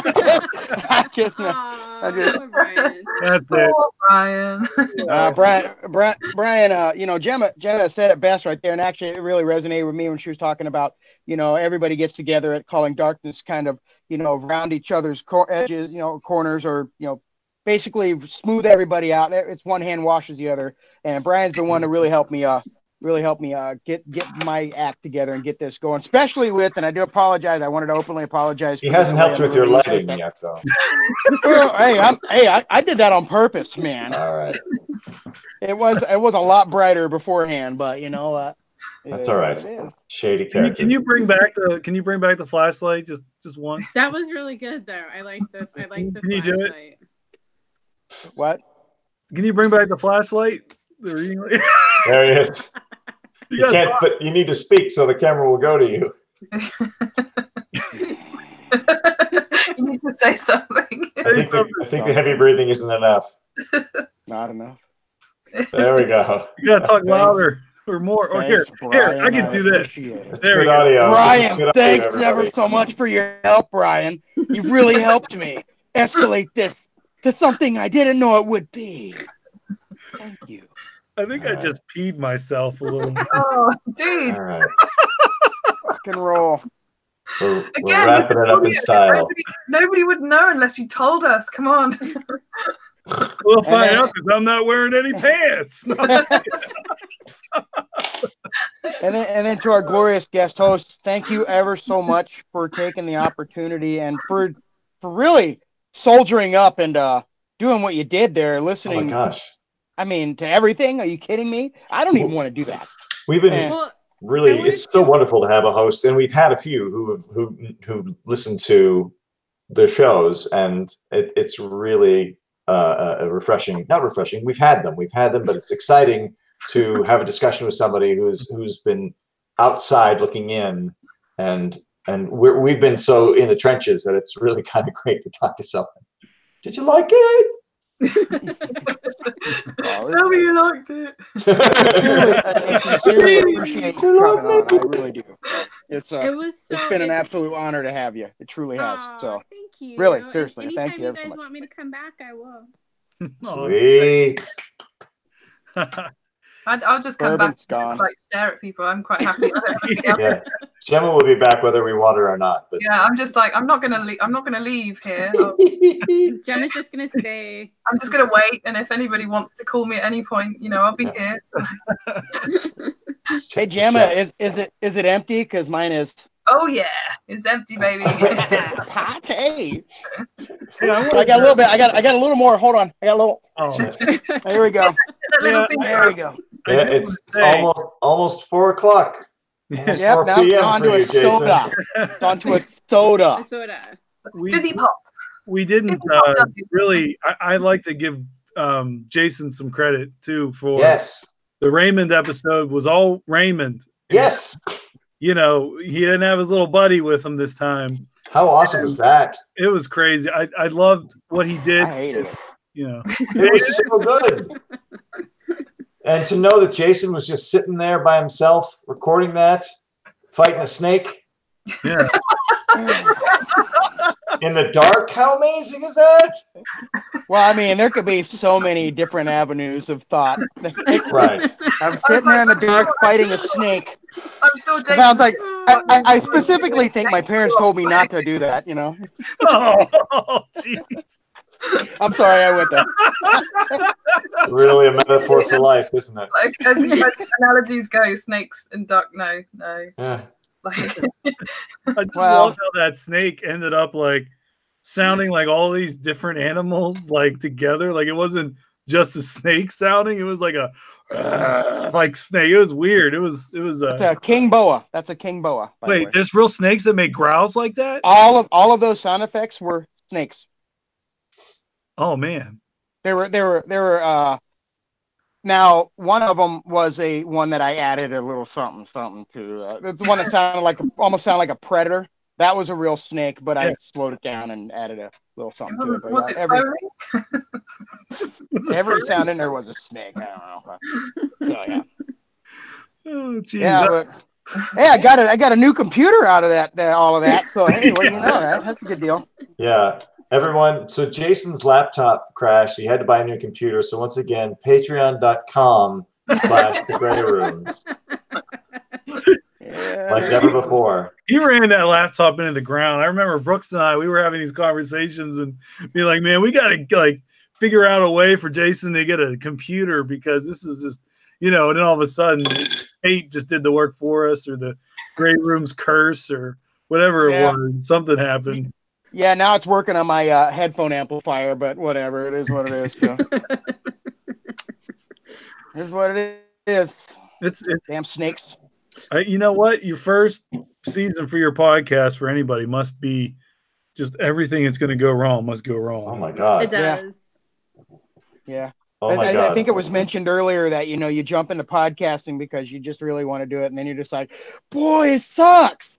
That's it. Brian. Brian. Gemma said it best right there, and actually, it really resonated with me when she was talking about, everybody gets together at Calling Darkness, kind of, around each other's edges, corners, or basically smooth everybody out. It's one hand washes the other, and Brian's been one to really help me get my act together and get this going, especially with, and I do apologize, I wanted to openly apologize. He hasn't helped you with your lighting yet, though. I did that on purpose, man. All right. It was a lot brighter beforehand, but you know what? That's all right. It is. Shady character. Can you bring back the flashlight just once? That was really good, though. I like the Can flashlight. You do it? What? Can you bring back the flashlight? The reading light? There he is. You can't, but you need to speak so the camera will go to you. You need to say something. I think the heavy breathing isn't enough. Not enough. There we go. You gotta talk louder or more. Or here, I can do this. There we go. Brian, thanks ever so much for your help, Brian. You've really helped me escalate this to something I didn't know it would be. Thank you. I think I just peed myself a little bit. Oh, dude. All right. Rock and roll. We're wrapping it up in style. Nobody would know unless you told us. Come on. We'll find out because I'm not wearing any pants. And then to our glorious guest hosts, thank you ever so much for taking the opportunity and for really soldiering up and doing what you did there, listening. Oh my gosh. I mean, to everything. Are you kidding me? I don't even want to do that. We've been it's so wonderful to have a host, and we've had a few who listen to the shows, and it's really refreshing. Not refreshing. We've had them, but it's exciting to have a discussion with somebody who's been outside looking in, and we've been so in the trenches that it's really kind of great to talk to someone. Did you like it? Tell me you liked it. I sincerely appreciate you coming on. I really do. It's been an absolute honor to have you. It truly has. So thank you. Really, seriously, anytime thank you. You guys want me to come back, I will. Sweet. I'll just come back and just, like, stare at people. I'm quite happy. Yeah. Gemma will be back whether we want her or not. But yeah, I'm just like, I'm not gonna leave here. Gemma's just gonna stay. I'm just gonna wait, and if anybody wants to call me at any point, I'll be here. Hey, Gemma, is it empty? Because mine is. Oh yeah, it's empty, baby. Party. I got a little bit. I got a little more. Hold on. I got a little. Oh. There we go. There we go. Yeah, it's almost 4 o'clock. Yep, now onto a soda. It's onto a soda. A soda. Fizzy pop. We didn't really. I'd like to give Jason some credit too for the Raymond episode. Was all Raymond. Yes. You know, he didn't have his little buddy with him this time. How awesome was that? It was crazy. I loved what he did. I hated it. You know, it was so good. And to know that Jason was just sitting there by himself recording that, fighting a snake. Yeah. In the dark, how amazing is that? Well, I mean, there could be so many different avenues of thought. Right. I'm sitting there in the dark fighting a snake. I'm sure Jason. Sounds like I specifically think my parents told me not to do that. You know. Oh, jeez. I'm sorry, I went there. Really a metaphor for life, isn't it? Like as analogies go, snakes and duck. No. Yeah. Like, I just love how that snake ended up like sounding like all these different animals like together. Like it wasn't just a snake sounding; it was like a like snake. It was weird. It was. It's a king boa. That's a king boa. Wait, there's real snakes that make growls like that? All of those sound effects were snakes. Oh man, they were. Now one of them was one that I added a little something to. It's one that almost sounded like a predator. That was a real snake, but I slowed it down and added a little something to it. Was it every sound in there was a snake. I don't know. So yeah. Oh geez. Yeah, but hey, I got a new computer out of that. All of that. So hey, well, you know that's a good deal. Yeah. Everyone, so Jason's laptop crashed. He had to buy a new computer. So once again, patreon.com/thegrayrooms. Like never before. He ran that laptop into the ground. I remember Brooks and we were having these conversations and be like, man, we got to like figure out a way for Jason to get a computer because this is just, you know, and then all of a sudden Kate just did the work for us or the Gray Room's curse or whatever it was. Something happened. Yeah, now it's working on my headphone amplifier, but whatever. It is what it is. So. It is what it is. It's damn snakes. You know what? Your first season for your podcast for anybody must be just everything that's going to go wrong must go wrong. Oh my God. It does. Yeah. Oh my God. I think it was mentioned earlier that, you know, you jump into podcasting because you just really want to do it. And then you're just like, boy, it sucks.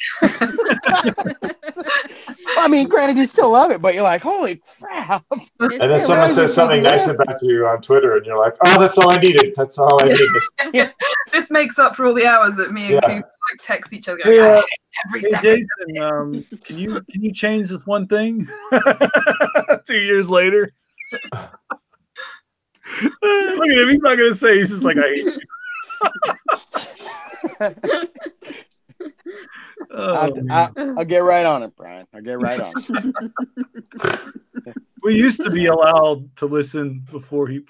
I mean, granted, you still love it, but you're like, holy crap. And then someone says something nice about you on Twitter, and you're like, oh, that's all I needed. That's all I needed. Yeah. This makes up for all the hours that me and Cooper like text each other. Going, Yeah. Every second. Jason, can you change this one thing? 2 years later. Look at him. He's not going to say. He's just like, I hate you. I'll get right on it, Brian. I'll get right on it. We used to be allowed to listen before he I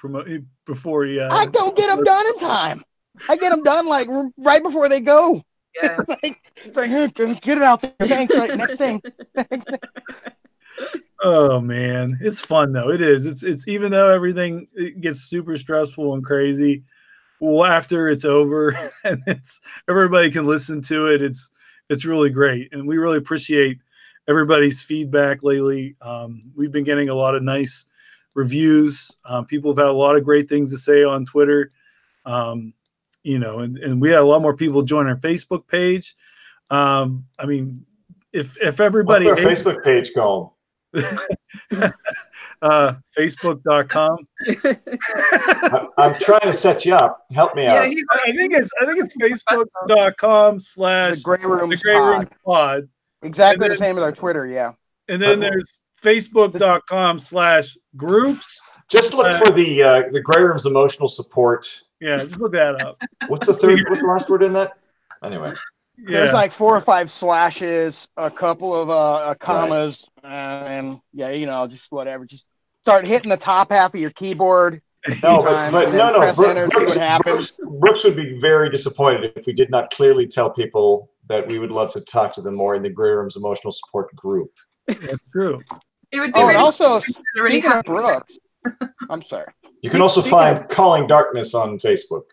don't get them done in time. I get them done like right before they go. Yeah. It's like, get it out there. Thanks. Right, next thing. Oh man, it's fun though. It is. It's even though everything gets super stressful and crazy. Well, after it's over and everybody can listen to it. It's really great, and we really appreciate everybody's feedback lately. We've been getting a lot of nice reviews. People have had a lot of great things to say on Twitter. You know, and we had a lot more people join our Facebook page. I mean, if everybody what's our Facebook page called? Facebook.com. I'm trying to set you up. Help me out. I think it's Facebook.com/ The Gray Rooms Pod. Exactly the same as our Twitter, yeah. And then there's Facebook.com/groups. Just look for the Gray Room's emotional support. Yeah, just look that up. What's the last word in that? Anyway. Yeah. There's like 4 or 5 slashes, a couple of commas, and yeah, you know, just whatever. Just start hitting the top half of your keyboard. No, press enter, see what happens. Brooks would be very disappointed if we did not clearly tell people that we would love to talk to them more in the Gray Room's emotional support group. That's true. It would be and really also, really speaking of happy. Brooks, I'm sorry. You can also find Calling Darkness on Facebook.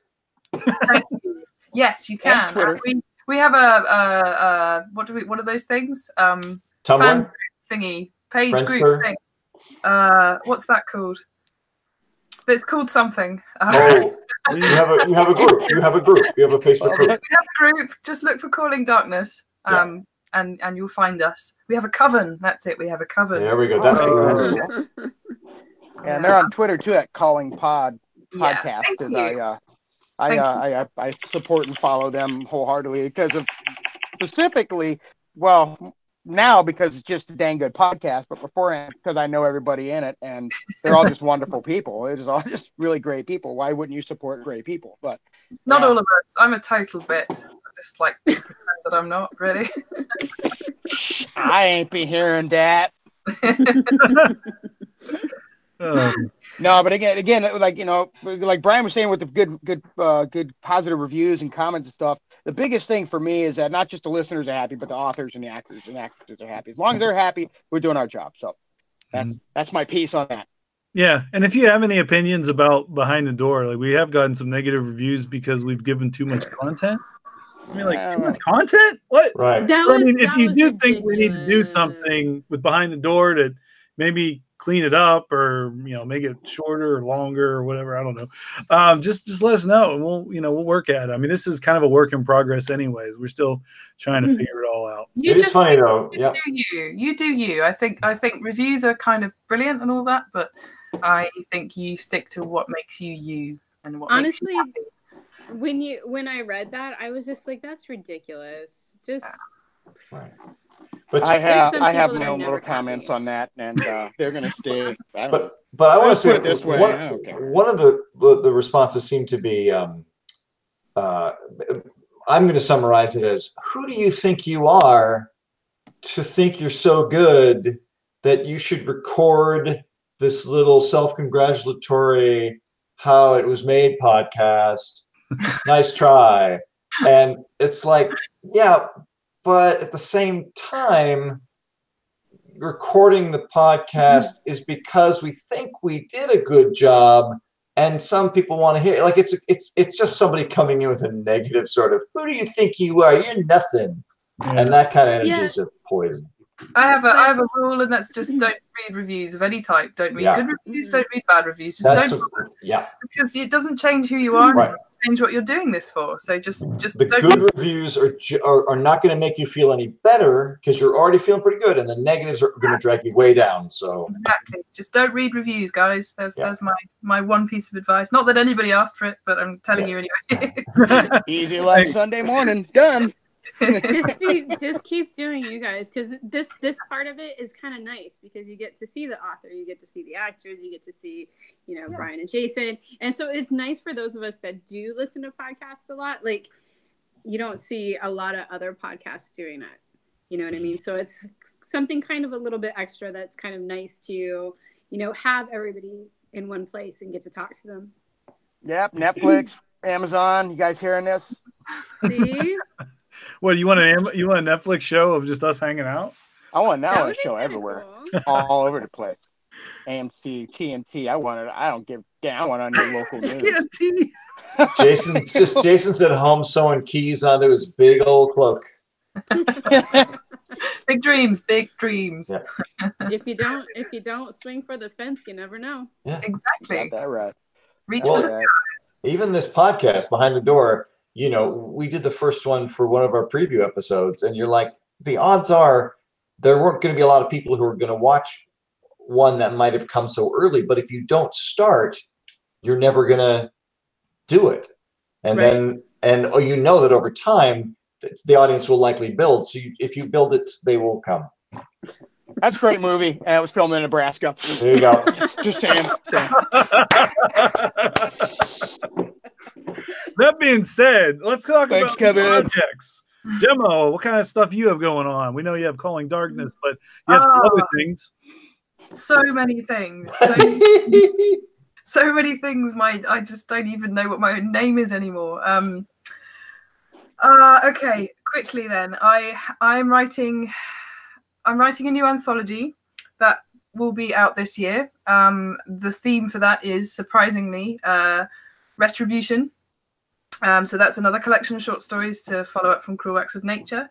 Yes, you can. Twitter. We have a what are those things? Tumblr? Fan thingy, page Friendster? group thing. What's that called? It's called something. Oh, you have a group. You have a group. You have a Facebook group. We have a group. Just look for Calling Darkness. And you'll find us. We have a coven. That's it. We have a coven. There we go. That's it. And they're on Twitter too at Calling Podcast because I support and follow them wholeheartedly because of specifically, well, now because it's just a dang good podcast, but beforehand because I know everybody in it and they're all just wonderful people. It's all just really great people. Why wouldn't you support great people? But not all of us. I'm a total bit. Just like that I'm not really. I ain't be hearing that. No, but again, like like Brian was saying with the good positive reviews and comments and stuff. The biggest thing for me is that not just the listeners are happy, but the authors and the actors and actresses are happy. As long as they're happy, we're doing our job. So that's my piece on that. Yeah, and if you have any opinions about Behind the Door, like we have gotten some negative reviews because we've given too much content. I mean, like, too much content? What? Right. If you do think we need to do something with Behind the Door to maybe clean it up or, make it shorter or longer or whatever, I don't know. Just let us know and we'll work at it. I mean, this is kind of a work in progress anyways. We're still trying to figure it all out. It's funny though. Yeah. You do you. I think reviews are kind of brilliant and all that, but I think you stick to what makes you and what honestly makes you happy. When I read that, I was just like, that's ridiculous. Just right. But I have my own little comments on that, and they're going to stay. But I want to say it this way. One of the responses seemed to be, I'm going to summarize it as, who do you think you are to think you're so good that you should record this little self-congratulatory how it was made podcast? Nice try. And it's like, yeah, but at the same time, recording the podcast is because we think we did a good job, and some people want to hear it. Like it's just somebody coming in with a negative sort of, who do you think you are? You're nothing. And that kind of energy is just poison. I have a rule, and that's just don't read reviews of any type. Don't read good reviews. Don't read bad reviews. Just because it doesn't change who you are. Right. And it doesn't change what you're doing this for. So just the don't good reviews are not going to make you feel any better because you're already feeling pretty good, and the negatives are going to drag you way down. So exactly, just don't read reviews, guys. There's my one piece of advice. Not that anybody asked for it, but I'm telling you anyway. Easy like Sunday morning, done. just keep doing, you guys, because this part of it is kind of nice because you get to see the author, you get to see the actors, you get to see Brian and Jason, and so it's nice for those of us that do listen to podcasts a lot. Like, you don't see a lot of other podcasts doing that, you know what I mean? So it's something kind of a little bit extra that's kind of nice to have everybody in one place and get to talk to them. Yep. Netflix, Amazon, you guys hearing this? See. What, you want a Netflix show of just us hanging out? I want a show everywhere, cool. All over the place. AMC, TNT. I want on your local news. TNT. Jason's at home sewing keys onto his big old cloak. Big dreams. Yeah. If you don't swing for the fence, you never know. Yeah, exactly. Got that right. Reach for the skies. Even this podcast, Behind the Door. We did the first one for one of our preview episodes, and you're like, the odds are there weren't going to be a lot of people who are going to watch one that might have come so early. But if you don't start, you're never going to do it. And then that over time, the audience will likely build. So if you build it, they will come. That's a great movie. And it was filmed in Nebraska. There you go. Just saying. That being said, let's talk about Kevin. projects. Gemma, what kind of stuff you have going on? We know you have Calling Darkness, but you have some other things. So many things. So many things. I just don't even know what my own name is anymore. Okay, quickly then. I'm writing a new anthology that will be out this year. The theme for that is, surprisingly, retribution. So that's another collection of short stories to follow up from Cruel Acts of Nature.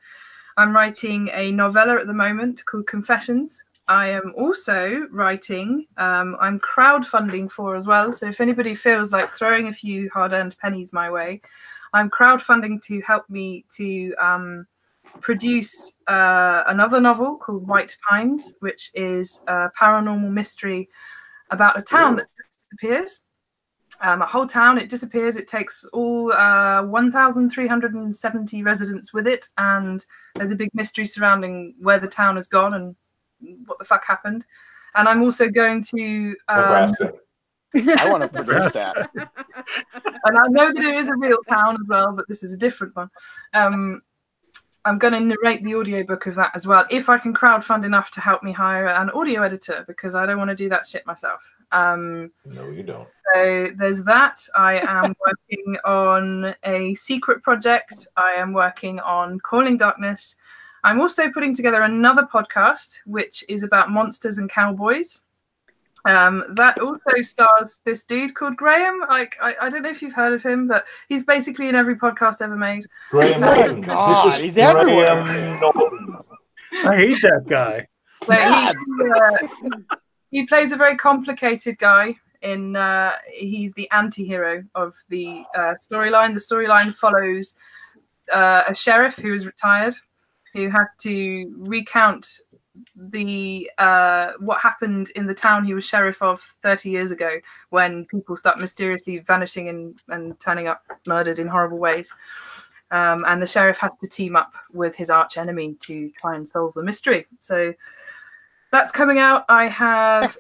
I'm writing a novella at the moment called Confessions. I am also writing, I'm crowdfunding for as well. So if anybody feels like throwing a few hard-earned pennies my way, I'm crowdfunding to help me to produce another novel called White Pines, which is a paranormal mystery about a town that disappears. A whole town, it disappears. It takes all 1,370 residents with it, and there's a big mystery surrounding where the town has gone and what the fuck happened. And I'm also going to Nebraska. I want to produce that. And I know that it is a real town as well, but this is a different one. I'm going to narrate the audiobook of that as well, if I can crowdfund enough to help me hire an audio editor, because I don't want to do that shit myself. No, you don't. So there's that. I am working on a secret project. I am working on Calling Darkness. I'm also putting together another podcast, which is about monsters and cowboys. That also stars this dude called Graham. Like, I don't know if you've heard of him, but he's basically in every podcast ever made. Graham Norton. God, This is he's everywhere. Graham Norton. I hate that guy. So he plays a very complicated guy. He's the anti-hero of the storyline. The storyline follows a sheriff who is retired, who has to recount the what happened in the town he was sheriff of 30 years ago, when people start mysteriously vanishing and turning up murdered in horrible ways. And the sheriff has to team up with his arch enemy to try and solve the mystery. So that's coming out. I have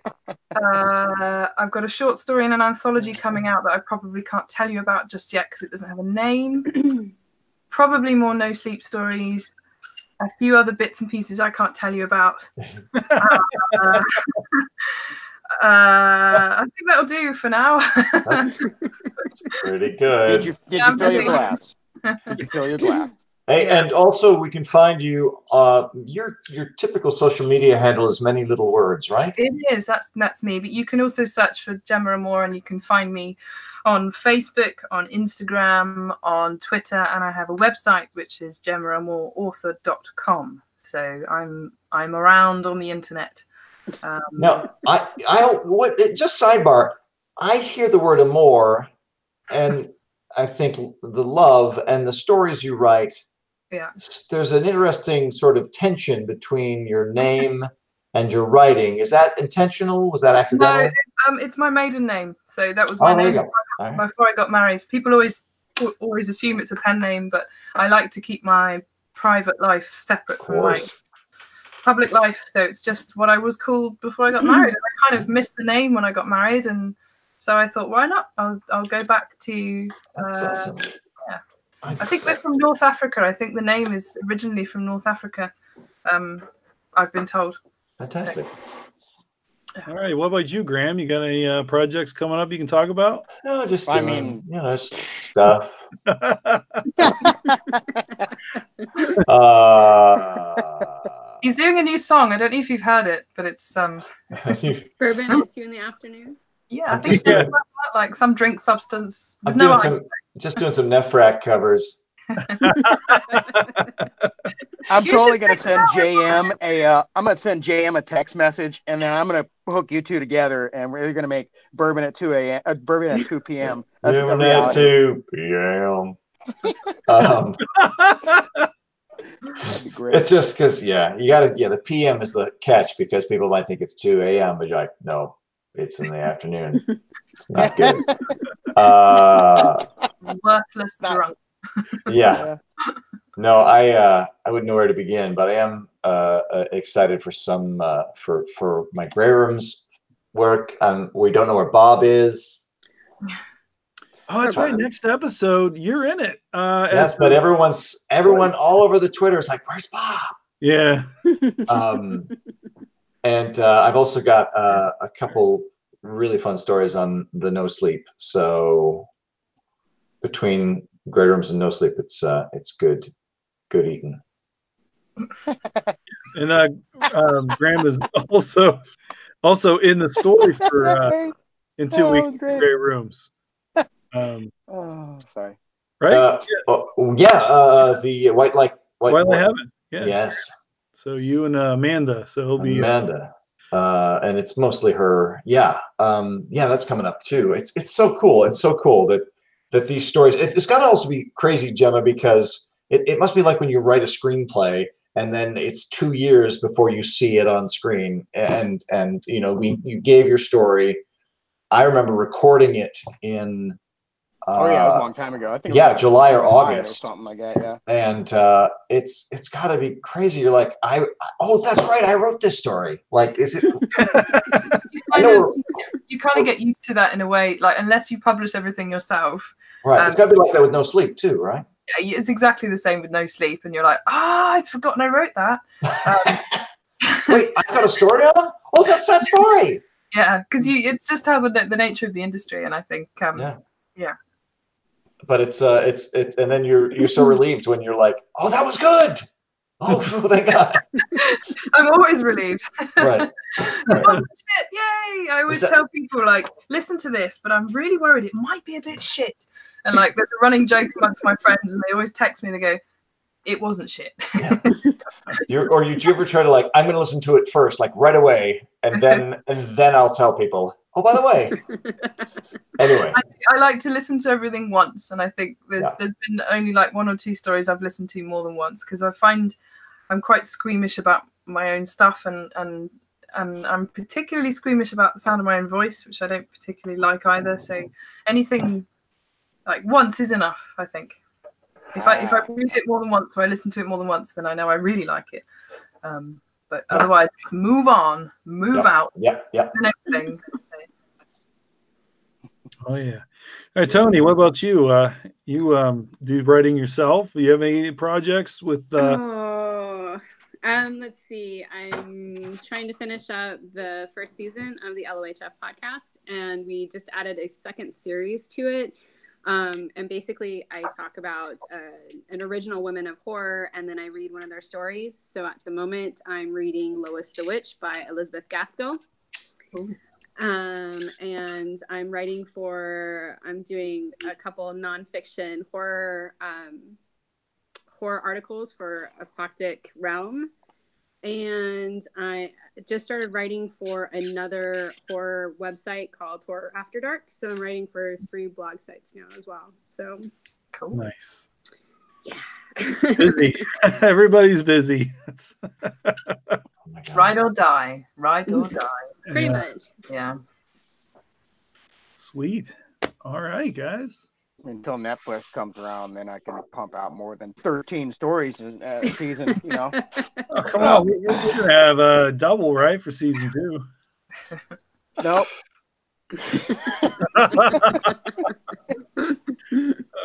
I've got a short story in an anthology coming out that I probably can't tell you about just yet because it doesn't have a name. Probably more no sleep stories. A few other bits and pieces I can't tell you about. I think that'll do for now. That's pretty good. Did you fill your glass? Did you fill your glass? Hey, and also we can find you. Your typical social media handle is many little words, right? It is. That's me. But you can also search for Gemma Amore, and you can find me on Facebook, on Instagram, on Twitter, and I have a website which is GemmaAmoreAuthor.com. So I'm around on the internet. Now, just sidebar. I hear the word amour, and I think the love and the stories you write. Yeah. There's an interesting sort of tension between your name and your writing. Is that intentional? Was that accidental? No, it's my maiden name. So that was my name before I got married. People always assume it's a pen name, but I like to keep my private life separate from my public life. So it's just what I was called before I got married. And I kind of missed the name when I got married, and so I thought, why not? I'll go back to. That's awesome. Yeah, I think we're from North Africa. I think the name is originally from North Africa. I've been told. Fantastic. So. All right. What about you, Graham? You got any projects coming up you can talk about? No, just stuff. He's doing a new song. I don't know if you've heard it, but it's Bourbon at 2 in the afternoon. Yeah, I think it's like some drink substance. I'm doing some Nefrak covers. I'm totally gonna send JM I'm gonna send JM a text message, and then I'm gonna hook you two together, and we're gonna make Bourbon at 2 a.m. Bourbon at 2 p.m. Bourbon at 2 p.m. That'd be great. It's just because the PM is the catch, because people might think it's 2 a.m. but you're like, no, it's in the afternoon. It's not good. Worthless drunk. Yeah. No, I wouldn't know where to begin, but I am excited for some for my Grey Rooms work. We don't know where Bob is. Oh, that's right. Next episode, you're in it. Yes, but everyone all over the Twitter is like, "Where's Bob?" Yeah. And I've also got a couple really fun stories on the No Sleep. So between Grey Rooms and No Sleep, it's good eating. And Graham is also in the story for in 2 weeks. Grey Rooms. Sorry. right? The White Heaven. Yeah. Yes. So you and Amanda. So it'll be Amanda. And it's mostly her. Yeah. That's coming up too. It's so cool. It's so cool that these stories. It's got to also be crazy, Gemma, because it must be like when you write a screenplay and then it's 2 years before you see it on screen. And you gave your story. I remember recording it in. It was a long time ago. I think. July or August, or something like that. Yeah. And it's got to be crazy. You're like, that's right. I wrote this story. Like, is it? You kind of get used to that in a way. Like, unless you publish everything yourself. Right. It's got to be like that with No Sleep too, right? Yeah, it's exactly the same with No Sleep, and you're like, I'd forgotten I wrote that. Wait, I got a story on it? Oh, that's that story. Yeah, because it's just how the nature of the industry, and I think yeah. But it's and then you're so relieved when you're like, oh, that was good. Oh, thank God. I'm always relieved. Right. It wasn't shit. Yay! I always tell people, like, listen to this, but I'm really worried it might be a bit shit. And like, there's a running joke amongst my friends, and they always text me and they go, it wasn't shit. Yeah. Do you ever try to, like, I'm going to listen to it first, like right away, and then I'll tell people, oh, by the way. Anyway, I like to listen to everything once, and I think there's been only like 1 or 2 stories I've listened to more than once, because I find I'm quite squeamish about my own stuff, and I'm particularly squeamish about the sound of my own voice, which I don't particularly like either. So anything like once is enough, I think. If I read it more than once, or I listen to it more than once, then I know I really like it. But otherwise, move on, out. Yeah. The next thing. Oh yeah. All right, Toni, what about you? You do writing yourself? Do you have any projects with let's see. I'm trying to finish up the first season of the LOHF podcast, and we just added a second series to it. And basically I talk about an original women of horror, and then I read one of their stories. So at the moment I'm reading Lois the Witch by Elizabeth Gaskell. Ooh. And I'm doing a couple nonfiction horror articles for Apocalyptic Realm. And I just started writing for another horror website called Horror After Dark. So I'm writing for 3 blog sites now as well. So cool. Nice. Yeah. Busy. Everybody's busy. Ride or die. Pretty much. Yeah. Sweet. All right, guys. Until Netflix comes around, then I can pump out more than 13 stories a season, Oh, come on. We're going to have a double, right, for season 2. Nope.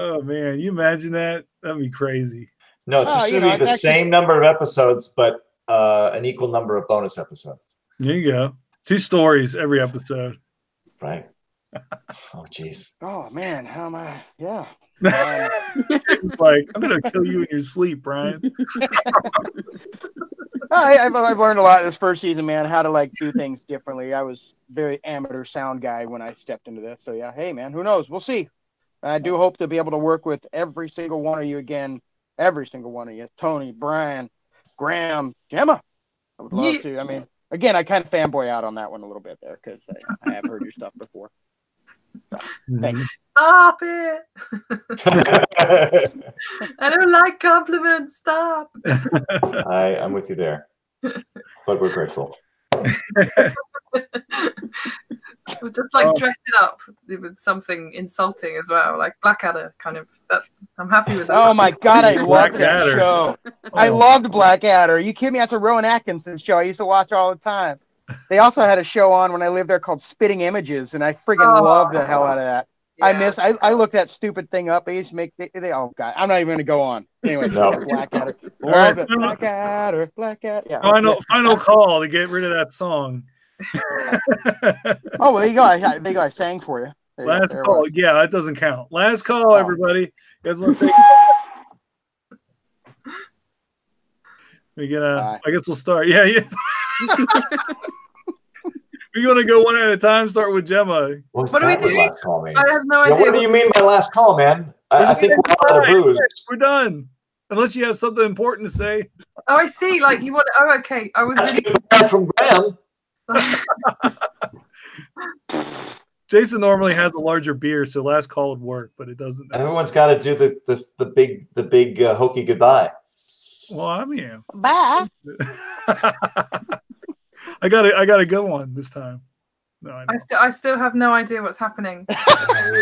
Oh, man. You imagine that? That'd be crazy. No, it's just going to be the same number of episodes, but an equal number of bonus episodes. There you go. 2 stories every episode. Right. Oh, jeez. Oh, man. How am I? Yeah. Like, I'm going to kill you in your sleep, Brian. I've learned a lot this first season, man, how to like do things differently. I was very amateur sound guy when I stepped into this. So, yeah, hey, man, who knows? We'll see. I do hope to be able to work with every single one of you again. Every single one of you. Toni, Brian, Graham, Gemma. I would love to. I mean, again, I kind of fanboy out on that one a little bit there because I have heard your stuff before. So, thank you. Stop it. I don't like compliments. Stop. I'm with you there. But we're grateful. We'll just like dress it up with something insulting as well, like Blackadder kind of. I'm happy with that. Oh my God, I loved that show. I loved Blackadder. Are you kidding me? That's a Rowan Atkinson show I used to watch all the time. They also had a show on when I lived there called Spitting Images, and I freaking loved the hell out of that. Yeah. I looked that stupid thing up. They used to make oh God, I'm not even going to go on. Anyway, Blackadder. Love it. Blackadder. Yeah. Final call to get rid of that song. Oh, well, there you go. I sang for you. Last call. Yeah, that doesn't count. Last call, everybody. You guys want to take? I guess we'll start. Yeah. We're going to go one at a time. Start with Gemma. What do we do? Last call, I have no idea. What do you mean by last call, man? I think we're out of booze. We're done. Unless you have something important to say. Oh, I see. Like you want. Oh, okay. I was really from Graham. Jason normally has a larger beer, so last call would work, but it doesn't. Everyone's got to do the big hokey goodbye. Well, I'm here. Bye. I got a good one this time. No, I still have no idea what's happening. All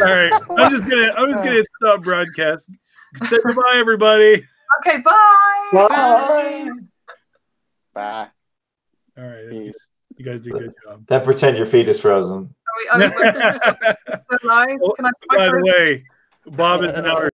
right, I'm just gonna hit stop broadcast. Say goodbye, everybody. Okay, bye. Bye. Bye. All right, that's good. You guys did a good job. Then pretend your feet is frozen. Are we live? Can I? By the way, Bob is now our